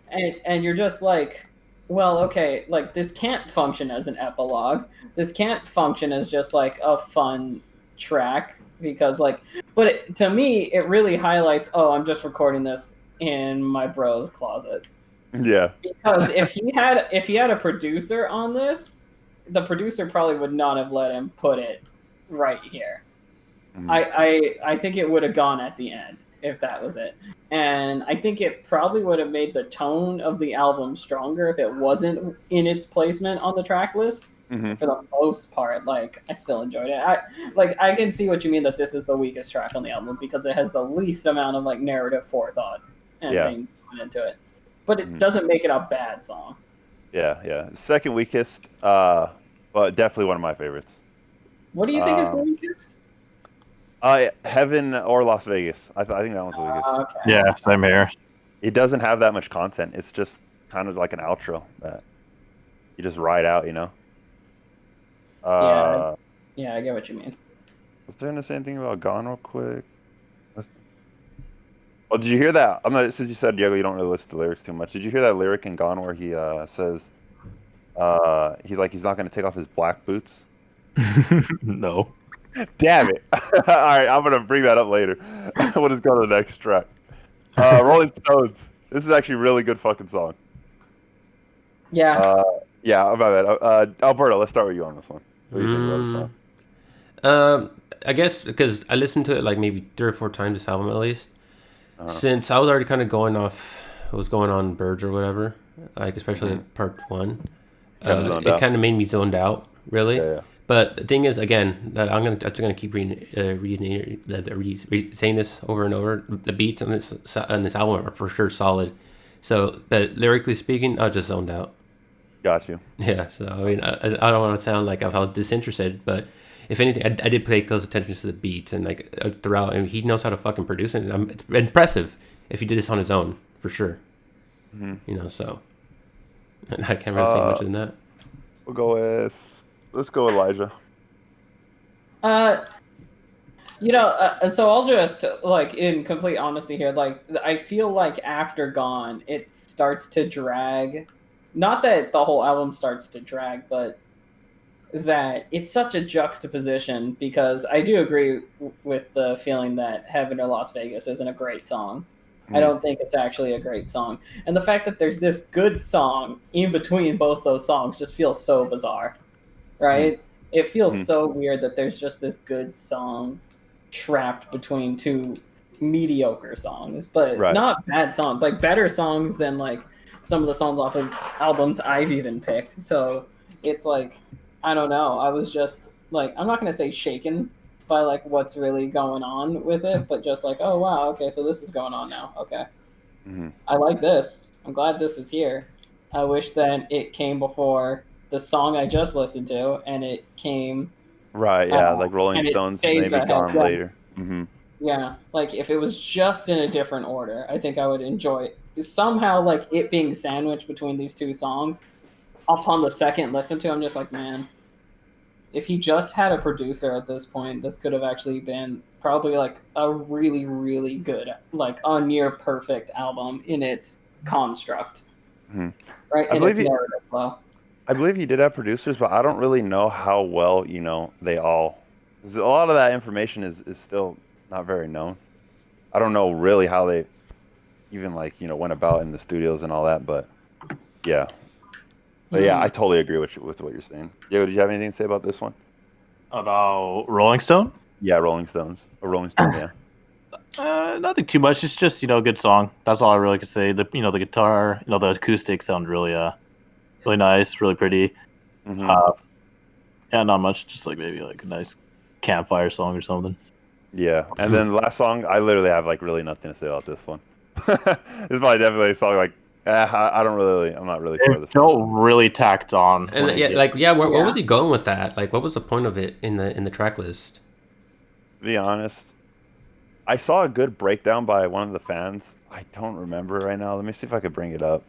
And you're just like, well, okay, like this can't function as an epilogue. This can't function as just like a fun track because to me it really highlights, oh, I'm just recording this in my bro's closet. Yeah. Because if he had a producer on this, the producer probably would not have let him put it right here. I think it would have gone at the end if that was it. And I think it probably would have made the tone of the album stronger if it wasn't in its placement on the track list. For the most part, like, I still enjoyed it. I can see what you mean that this is the weakest track on the album because it has the least amount of like narrative forethought and things going into it. But it doesn't make it a bad song. Yeah. Second weakest, but definitely one of my favorites. What do you think is the weakest? Heaven or Las Vegas. I think that one's the weakest. Okay. Yeah, same here. It doesn't have that much content. It's just kind of like an outro that you just ride out, Yeah, I get what you mean. Was there to say anything about Gone real quick? Well, did you hear that? Since you said, Diego, you don't really listen to lyrics too much. Did you hear that lyric in Gone where he says, he's not going to take off his black boots? No. Damn it. All right, I'm going to bring that up later. We'll just go to the next track. Rolling Stones. This is actually a really good fucking song. Yeah. Yeah, about that. Alberto, let's start with you on this one. What do you think about this song? I guess because I listened to it like maybe 3 or 4 times this album at least. Since I was already kind of going off what was going on in Birds or whatever, like especially part 1, it kind of made me zoned out really. But the thing is, again, I'm just gonna keep saying this over and over. The beats on this album are for sure solid. So, but lyrically speaking, I was just zoned out. Got you. Yeah. So I mean, I don't want to sound like I felt disinterested, but if anything, I did pay close attention to the beats and like throughout. And he knows how to fucking produce it. And it's impressive if he did this on his own for sure. Mm-hmm. You know, so I can't really say much than that. Let's go Elijah. So I'll just, like, in complete honesty here, like, I feel like after Gone, it starts to drag. Not that the whole album starts to drag, but that it's such a juxtaposition, because I do agree with the feeling that Heaven or Las Vegas isn't a great song. I don't think it's actually a great song. And the fact that there's this good song in between both those songs just feels so bizarre, right? It feels so weird that there's just this good song trapped between two mediocre songs, but not bad songs, like better songs than like some of the songs off of albums I've even picked. So it's like, I don't know, I was just like, I'm not going to say shaken by like what's really going on with it, but just like, oh wow, okay, so this is going on now. Okay. I like this. I'm glad this is here. I wish that it came before the song I just listened to, and it came like Rolling Stones maybe Gone later. Yeah, like if it was just in a different order, I think I would enjoy it. Somehow, like it being sandwiched between these two songs, upon the second listen to, I'm just like, man, if he just had a producer at this point, this could have actually been probably like a really, really good, like a near perfect album in its construct, right? In its narrative flow. I believe he did have producers, but I don't really know how well, they all. 'Cause a lot of that information is still not very known. I don't know really how they even went about in the studios and all that, but yeah. But yeah, I totally agree with what you're saying. Diego, did you have anything to say about this one? About Rolling Stone? Yeah, Rolling Stones. A Rolling Stone, yeah. Nothing too much. It's just a good song. That's all I really could say. The the guitar, the acoustics sound really really nice, really pretty. Yeah, not much. Just like maybe like a nice campfire song or something. Yeah, and then the last song, I literally have like really nothing to say about this one. This is probably definitely a song like I'm not really sure. It felt really tacked on. And where was he going with that? Like, what was the point of it in the track list? To be honest, I saw a good breakdown by one of the fans. I don't remember right now. Let me see if I could bring it up.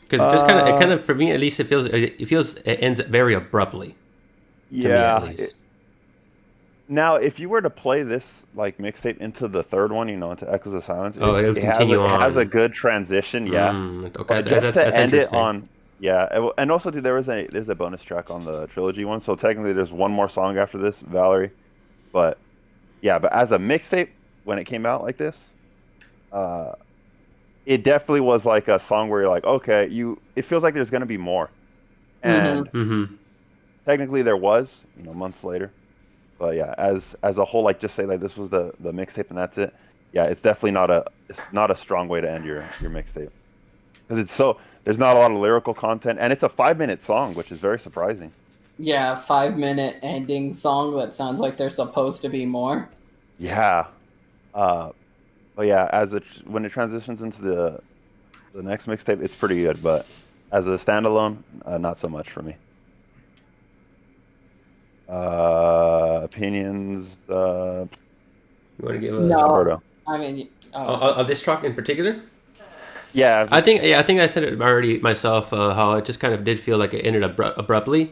Because it just kind of for me at least, it ends very abruptly. To me, at least. Now, if you were to play this like mixtape into the third one, into Echoes of Silence, it has a good transition, Okay, just to end it on, and also dude, there's a bonus track on the trilogy one, so technically there's one more song after this, Valerie, but as a mixtape when it came out like this, it definitely was like a song where you're like, okay, it feels like there's gonna be more, and technically there was, months later. But yeah, as a whole, like just say like this was the mixtape and that's it. Yeah, it's definitely not a strong way to end your mixtape, because there's not a lot of lyrical content, and it's a 5-minute song, which is very surprising. Yeah, 5-minute ending song that sounds like there's supposed to be more. Yeah, but yeah, when it transitions into the next mixtape, it's pretty good. But as a standalone, not so much for me. Opinions. You want to give Alberto? I mean, of this track in particular. Yeah, I think I said it already myself. How it just kind of did feel like it ended abruptly,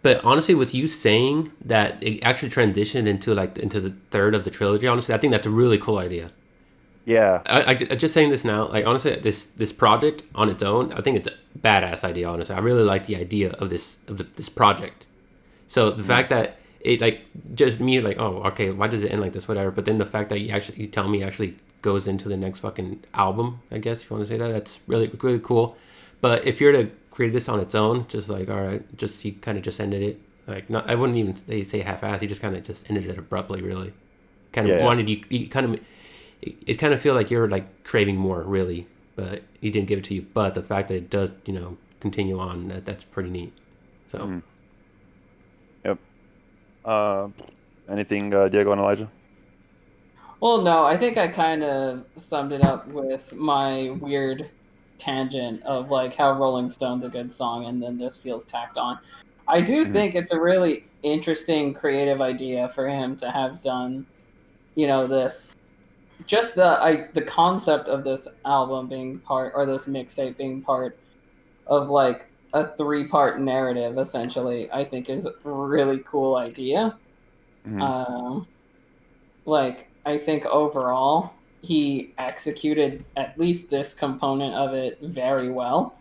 but honestly, with you saying that it actually transitioned into the third of the trilogy, honestly, I think that's a really cool idea. Yeah, I just saying this now, like honestly, this project on its own, I think it's a badass idea. Honestly, I really like the idea of this project. So the fact that it like just me like, oh, okay, why does it end like this, whatever, but then the fact that you tell me actually goes into the next fucking album, I guess if you want to say that, that's really, really cool. But if you're to create this on its own, just like, all right, he kind of just ended it, like, not, I wouldn't even say half-assed, he just kind of just ended it abruptly, really. Kind of wanted you kind of, it kind of feel like you're like craving more, really, but he didn't give it to you. But the fact that it does, continue on, that's pretty neat. So Anything, Diego and Elijah? Well, no, I think I kind of summed it up with my weird tangent of like how Rolling Stone's a good song and then this feels tacked on. I do Mhm. think it's a really interesting creative idea for him to have done, you know, this just the concept of this album being part or this mixtape being part of like a three-part narrative essentially. I think is a really cool idea. Mhm. Um like I think overall he executed at least this component of it very well,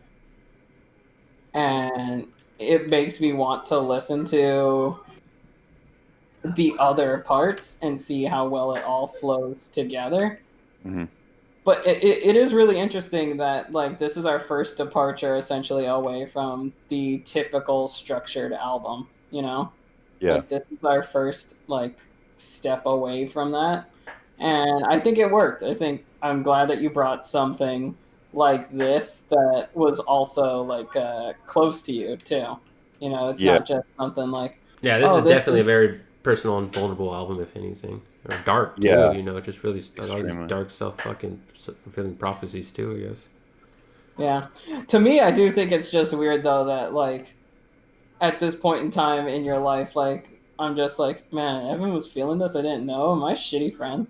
and it makes me want to listen to the other parts and see how well it all flows together. Mhm. But it is really interesting that like this is our first departure essentially away from the typical structured album, you know, Yeah. like this is our first like step away from that, and I think it worked. I think I'm glad that you brought something like this that was also like close to you too. You know, it's Yeah. not just something like, Yeah, this oh, is this definitely a very personal and vulnerable album, if anything, or dark too. Yeah. You know, it just really a lot of these Extremely. dark self fucking fulfilling prophecies too. I guess. yeah. To me, I do think it's just weird though that like at this point in time in your life, like I'm just like, man, Evan was feeling this. I didn't know. My shitty friend.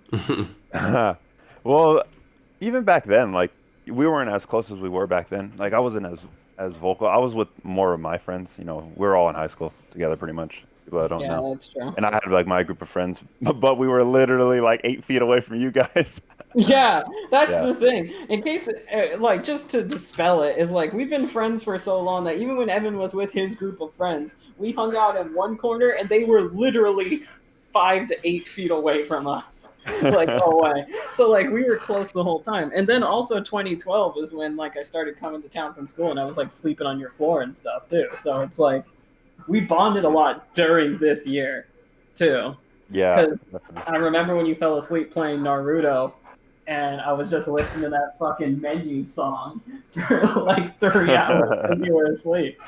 Well, even back then, like we weren't as close as we were back then. Like I wasn't as vocal. I was with more of my friends. You know, we're all in high school together, pretty much. People I don't Yeah, know. that's true. And I had like my group of friends, but we were literally like 8 feet away from you guys. Yeah, that's Yeah. the thing. In case, like, just to dispel it, is like we've been friends for so long that even when Evan was with his group of friends, we hung out in one corner and they were literally 5 to 8 feet away from us, like away. So like we were close the whole time. And then also 2012 is when like I started coming to town from school and I was like sleeping on your floor and stuff too. So it's like we bonded a lot during this year too. Yeah. Because Definitely. I remember when you fell asleep playing Naruto, and I was just listening to that fucking menu song for like 3 hours because you were asleep.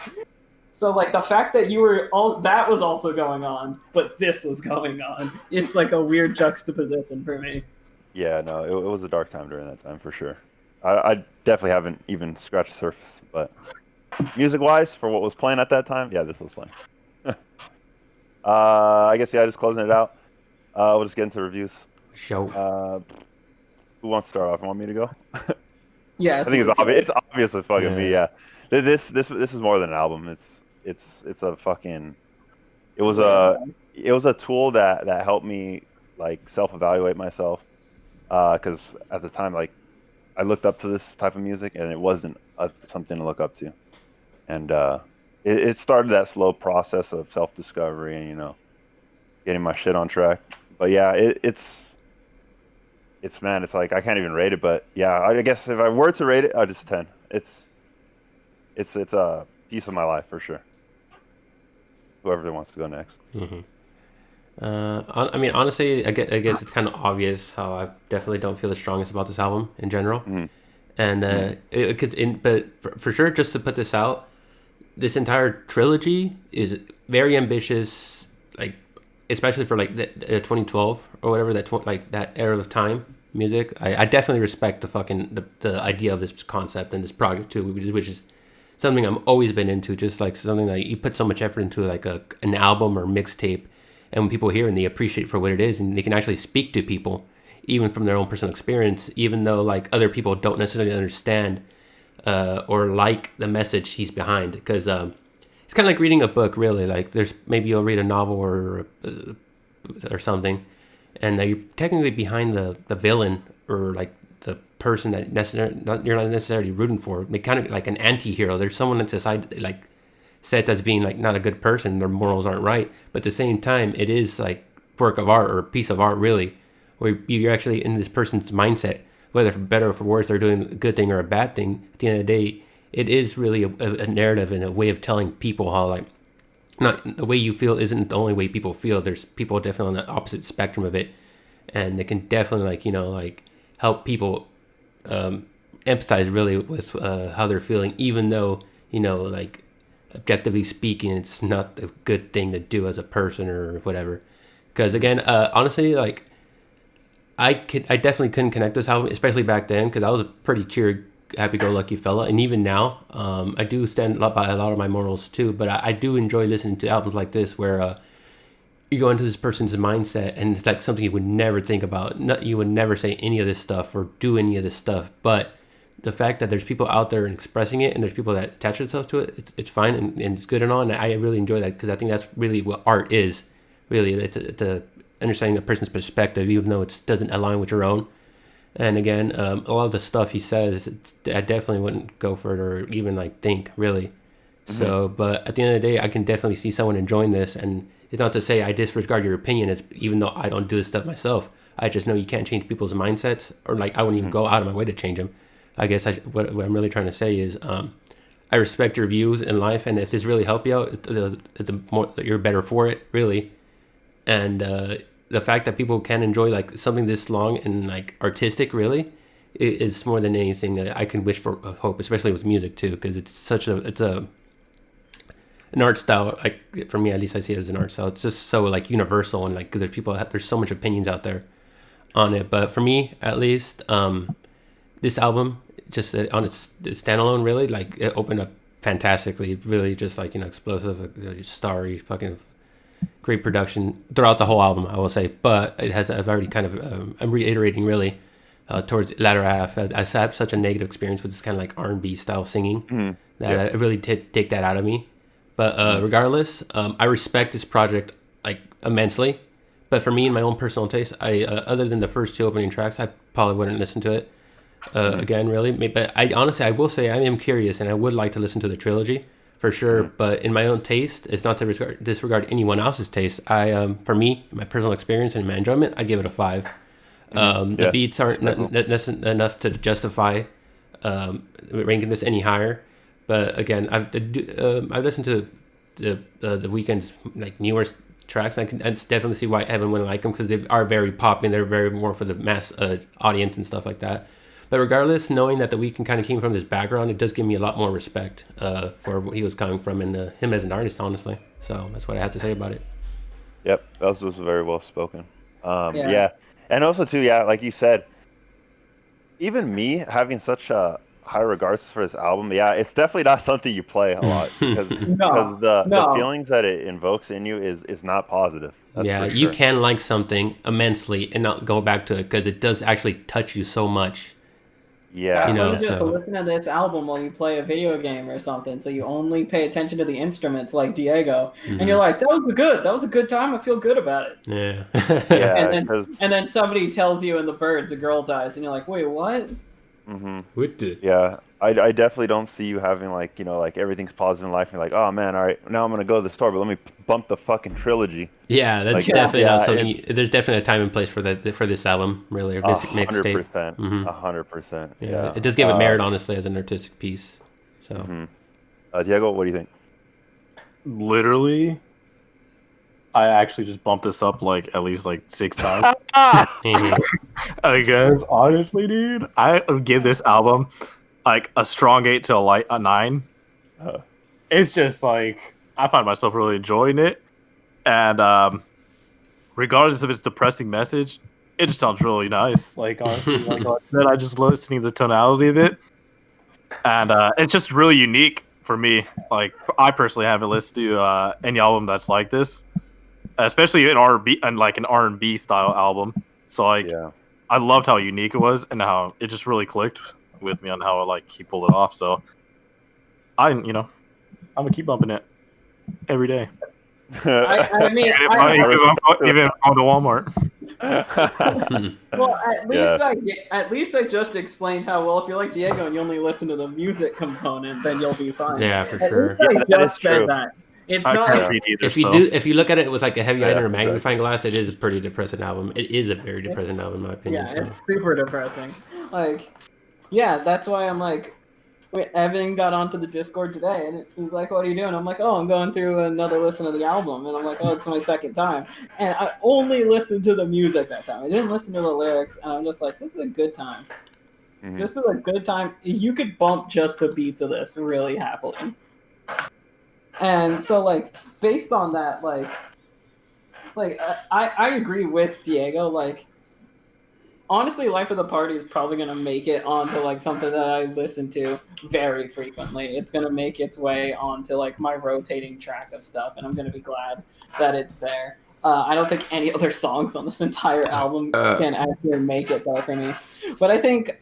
So like the fact that you were all that was also going on, but this was going on, it's like a weird juxtaposition for me. Yeah. No, it was a dark time during that time for sure. I definitely haven't even scratched the surface, but music-wise, for what was playing at that time, yeah, this was fun. I guess yeah, just closing it out. We'll just get into reviews. Show. Who wants to start off? You want me to go? Yeah, I think since it's it's obvious. yours. It's obviously fucking me. Yeah. Yeah. This is more than an album. It's a fucking. It was Yeah. a tool that helped me like self-evaluate myself. Because at the time, like I looked up to this type of music, and it wasn't something to look up to. And it started that slow process of self-discovery and getting my shit on track. But yeah, it's man, it's like I can't even rate it. But yeah, I guess if I were to rate it, I'd just 10. It's a piece of my life for sure. Whoever wants to go next. Mm-hmm. I mean, honestly, I guess it's kind of obvious how I definitely don't feel the strongest about this album in general. Mm-hmm. And it could, but for sure, just to put this out, this entire trilogy is very ambitious, like especially for like the 2012 or whatever like that era of time music. I definitely respect the idea of this concept and this project too, which is something I've always been into. Just like something that you put so much effort into, like an album or mixtape, and when people hear it and they appreciate for what it is, and they can actually speak to people, even from their own personal experience, even though like other people don't necessarily understand or like the message he's behind, because it's kind of like reading a book, really. Like there's maybe you'll read a novel or something, and you're technically behind the villain or like the person that you're not necessarily rooting for. They kind of like an anti-hero. There's someone in society like set as being like not a good person. Their morals aren't right, but at the same time, it is like work of art or a piece of art, really, where you're actually in this person's mindset, whether for better or for worse, they're doing a good thing or a bad thing. At the end of the day, it is really a narrative and a way of telling people how like not the way you feel isn't the only way people feel. There's people definitely on the opposite spectrum of it, and they can definitely like help people empathize really with how they're feeling, even though objectively speaking, it's not a good thing to do as a person or whatever. Because again, honestly, like I definitely couldn't connect this album, especially back then, because I was a pretty cheery, happy-go-lucky fella, and even now, I do stand by a lot of my morals too. But I do enjoy listening to albums like this where you go into this person's mindset, and it's like something you would never think about. You would never say any of this stuff or do any of this stuff, but the fact that there's people out there and expressing it, and there's people that attach themselves to it, it's fine and it's good and all. And I really enjoy that because I think that's really what art is. Really, it's a understanding a person's perspective, even though it doesn't align with your own. And again, a lot of the stuff he says, I definitely wouldn't go for it or even like think really. Mm-hmm. So, but at the end of the day, I can definitely see someone enjoying this, and it's not to say I disregard your opinion. It's even though I don't do this stuff myself, I just know you can't change people's mindsets, or like I wouldn't even go out of my way to change them. I guess what I'm really trying to say is I respect your views in life, and if this really help you out, the more you're better for it, really. And the fact that people can enjoy like something this long and like artistic, really, is more than anything that I can wish for, hope, especially with music too, because it's an art style. Like for me, at least, I see it as an art style. It's just so like universal, and like because there's so much opinions out there on it. But for me, at least, this album, just on its standalone, really, like it opened up fantastically. Really, just like explosive, starry, fucking great production throughout the whole album, I will say. But it has, I've already kind of, I'm reiterating really towards the latter half. I had such a negative experience with this kind of like R&B style singing that I really did take that out of me. But regardless, I respect this project like immensely. But for me, in my own personal taste, I other than the first two opening tracks, I probably wouldn't listen to it again, really. But I honestly, I will say I am curious, and I would like to listen to the trilogy for sure. But in my own taste, it's not to disregard anyone else's taste. For me, my personal experience and my enjoyment, I give it a 5. The beats aren't enough to justify ranking this any higher. But again, I've listened to the Weeknd's like newer tracks, and I can definitely see why Evan wouldn't like them, because they are very pop and they're very more for the mass audience and stuff like that. But regardless, knowing that the Weeknd kind of came from this background, it does give me a lot more respect for what he was coming from and him as an artist, honestly. So that's what I have to say about it. Yep, that was very well spoken. Yeah, and also too, like you said, even me having such a high regards for this album, it's definitely not something you play a lot because the feelings that it invokes in you is not positive. That's for sure. You can like something immensely and not go back to it because it does actually touch you so much. Yeah, you just listen to this album while you play a video game or something, so you only pay attention to the instruments like Diego, and you're like, that was a good time, I feel good about it. And then somebody tells you in the Birds a girl dies, and you're like, wait, what? Yeah, I definitely don't see you having like everything's positive in life and you're like, oh man, all right, now I'm gonna go to the store, but let me bump the fucking trilogy. Yeah, that's definitely not something. There's definitely a time and place for this album, really, or this mixtape. 100%. Yeah, it does give it merit, honestly, as an artistic piece. So, Diego, what do you think? Literally, I actually just bumped this up like at least like 6 times. I guess honestly, dude, I would give this album like a strong 8 to a 9. It's just like I find myself really enjoying it, and regardless of its depressing message, it just sounds really nice. Like honestly, like I said, I just love listening to the tonality of it, and it's just really unique for me. Like I personally haven't listened to any album that's like this, especially an R&B and like an R&B style album. So like, I loved how unique it was and how it just really clicked with me on how like he pulled it off. So I'm gonna keep bumping it every day. I mean, even on the Walmart. Well, at least I just explained how, well, if you're like Diego and you only listen to the music component, then you'll be fine. Yeah, for sure. I just said that. It's not if you look at it with like a heavy eye or a magnifying glass, it is a pretty depressing album. It is a very depressing album, in my opinion. Yeah, it's super depressing. Like, yeah, that's why I'm like, Evan got onto the Discord today, and he was like, "What are you doing?" I'm like, "Oh, I'm going through another listen of the album," and I'm like, "Oh, it's my second time," and I only listened to the music that time. I didn't listen to the lyrics, and I'm just like, "This is a good time. This is a good time. You could bump just the beats of this really happily." And so like based on that, I agree with Diego. Like honestly, Life of the Party is probably gonna make it onto like something that I listen to very frequently. It's gonna make its way onto like my rotating track of stuff, and I'm gonna be glad that it's there. I don't think any other songs on this entire album can actually make it though for me. But I think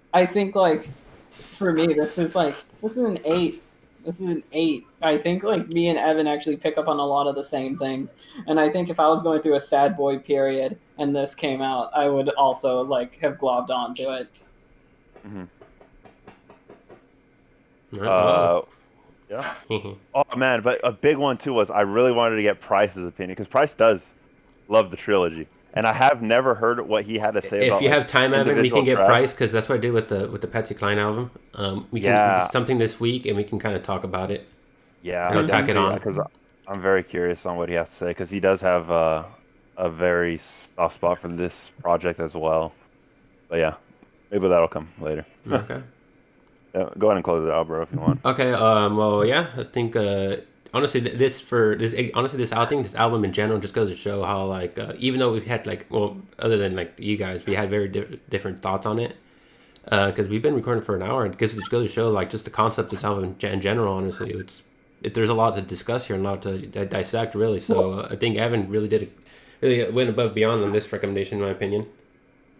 like for me, this is an 8. This is an 8. I think like me and Evan actually pick up on a lot of the same things, and I think if I was going through a sad boy period and this came out, I would also like have globbed onto it. Mhm. Well. Yeah. Oh man, but a big one too was I really wanted to get Price's opinion because Price does love the trilogy, and I have never heard what he had to say If about you like have time, Evan, we can individual get tracks. Price because that's what I did with the Patsy Cline album. We can Yeah. something this week, and we can kind of talk about it. Yeah, It'll tack it on. because I'm very curious on what he has to say because he does have a very soft spot for this project as well. But yeah, maybe that'll come later. Okay. Yeah, go ahead and close it out, bro, if you want. Okay. Well, yeah. I think honestly, this album in general just goes to show how like even though we've had like other than like you guys, we had very different thoughts on it. Because we've been recording for an hour, and it just goes to show like just the concept of this album in general. Honestly, there's a lot to discuss here and a lot to dissect really. So I think Evan really went above and beyond on this recommendation, in my opinion.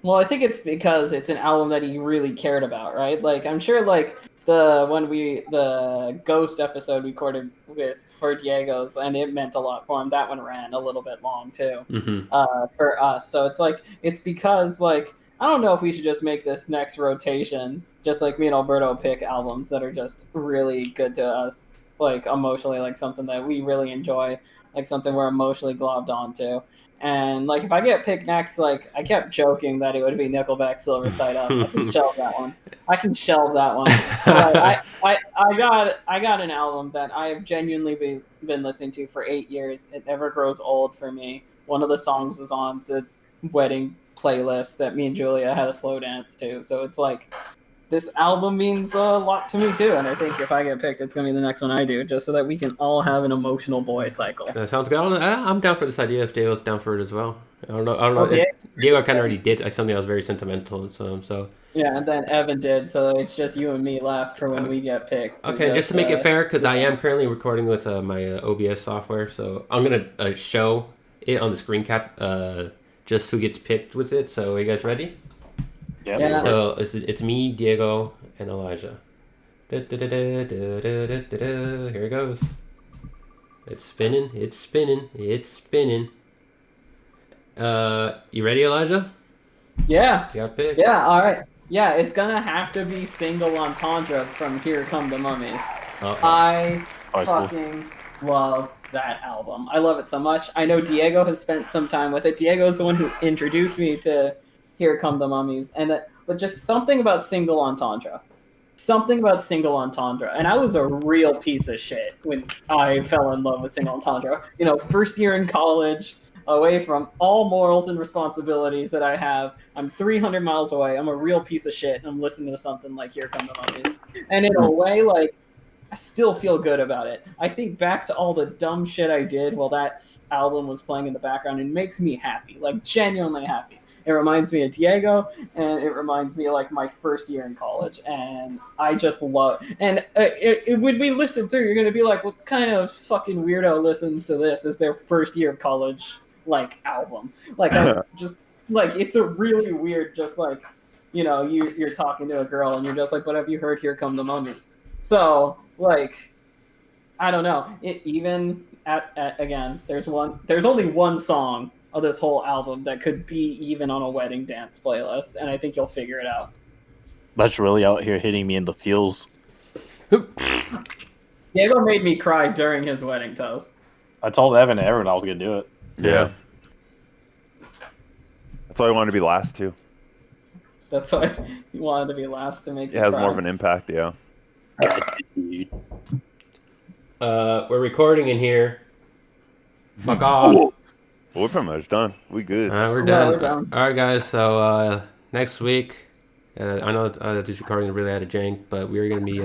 Well, I think it's because it's an album that he really cared about, right? Like I'm sure like the Ghost episode we recorded with for Diego's, and it meant a lot for him. That one ran a little bit long too, for us. So it's because like I don't know if we should just make this next rotation just like me and Alberto pick albums that are just really good to us, like emotionally, like something that we really enjoy, like something we're emotionally globbed onto. And like if I get picked next, like I kept joking that it would be Nickelback Silver Side Up. I can shelve that one. But I got an album that I have genuinely been listening to for 8 years. It never grows old for me. One of the songs was on the wedding playlist that me and Julia had a slow dance to. So it's like this album means a lot to me too, and I think if I get picked, it's gonna be the next one I do, just so that we can all have an emotional boy cycle. That sounds good. I'm down for this idea if Diego's down for it as well. I don't know. Okay. Diego kind of already did like something that was very sentimental, so. Yeah, and then Evan did, so it's just you and me left for when we get picked. Okay, just to make it fair, because I am currently recording with my OBS software, so I'm gonna show it on the screen cap, just who gets picked with it. So, are you guys ready? Yeah. So it's me, Diego, and Elijah. Here it goes. It's spinning. It's spinning. It's spinning. You ready, Elijah? Yeah. You got picked? Yeah. All right. Yeah, it's gonna have to be Single Entendre from Here Come the Mummies. I fucking love that album. I love it so much. I know Diego has spent some time with it. Diego's the one who introduced me to Here Come the Mummies, but just something about Single Entendre. Something about Single Entendre. And I was a real piece of shit when I fell in love with Single Entendre. You know, first year in college, away from all morals and responsibilities that I have. I'm 300 miles away. I'm a real piece of shit. And I'm listening to something like Here Come the Mummies. And in a way, like, I still feel good about it. I think back to all the dumb shit I did while that album was playing in the background, and it makes me happy, like genuinely happy. It reminds me of Diego, and it reminds me of like my first year in college, and I just love. And when we listen through, you're gonna be like, "What kind of fucking weirdo listens to this as their first year of college like album?" Like I just like it's a really weird, just like you're talking to a girl and you're just like, "But have you heard Here Come the Mummies?" So like, I don't know. It even again, there's only one song of this whole album that could be even on a wedding dance playlist, and I think you'll figure it out. That's really out here hitting me in the feels. Diego made me cry during his wedding toast. I told Evan and everyone I was gonna do it. Yeah. That's why I wanted to be last too. That's why you wanted to be last to make it has more of an impact, yeah. We're recording in here. Fuck off. Well, we're pretty much done. We good. We're done. We're done. All right, guys. So next week, I know this recording is really out of jank, but we're going to be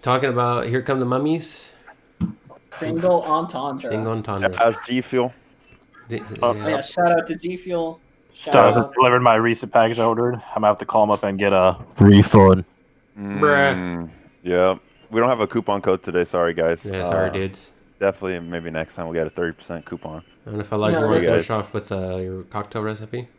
talking about Here Come the Mummies. Single entendre. Single entendre. As G Fuel. Yeah, shout out to G Fuel. Stars have delivered my recent package I ordered. I'm gonna have to call them up and get a refund. Bruh. Yeah. We don't have a coupon code today. Sorry, guys. Yeah, sorry, dudes. Definitely, maybe next time we'll get a 30% coupon. And fellas, No, you want to guys. finish off with your cocktail recipe?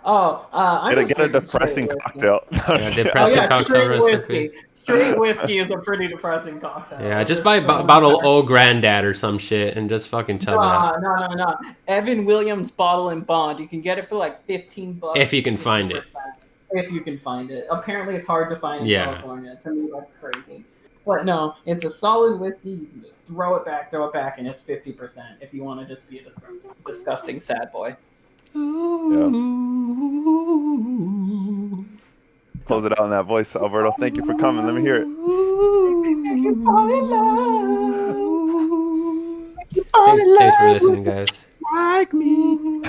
I'm Get a depressing cocktail. Yeah, depressing cocktail straight recipe. whiskey. Straight whiskey is a pretty depressing cocktail. Yeah, just buy a bottle of Old Granddad or some shit and just fucking chug it up. No. Evan Williams Bottle and Bond. You can get it for like $15. If you can find it. If you can find it. Apparently it's hard to find in California. To me, that's crazy. But no, it's a solid whiskey. You can just throw it back, and it's 50% if you want to just be a disgusting sad boy. Yeah. Close it out in that voice, Alberto. Thank you for coming. Let me hear it. Thanks for listening, guys. Like me.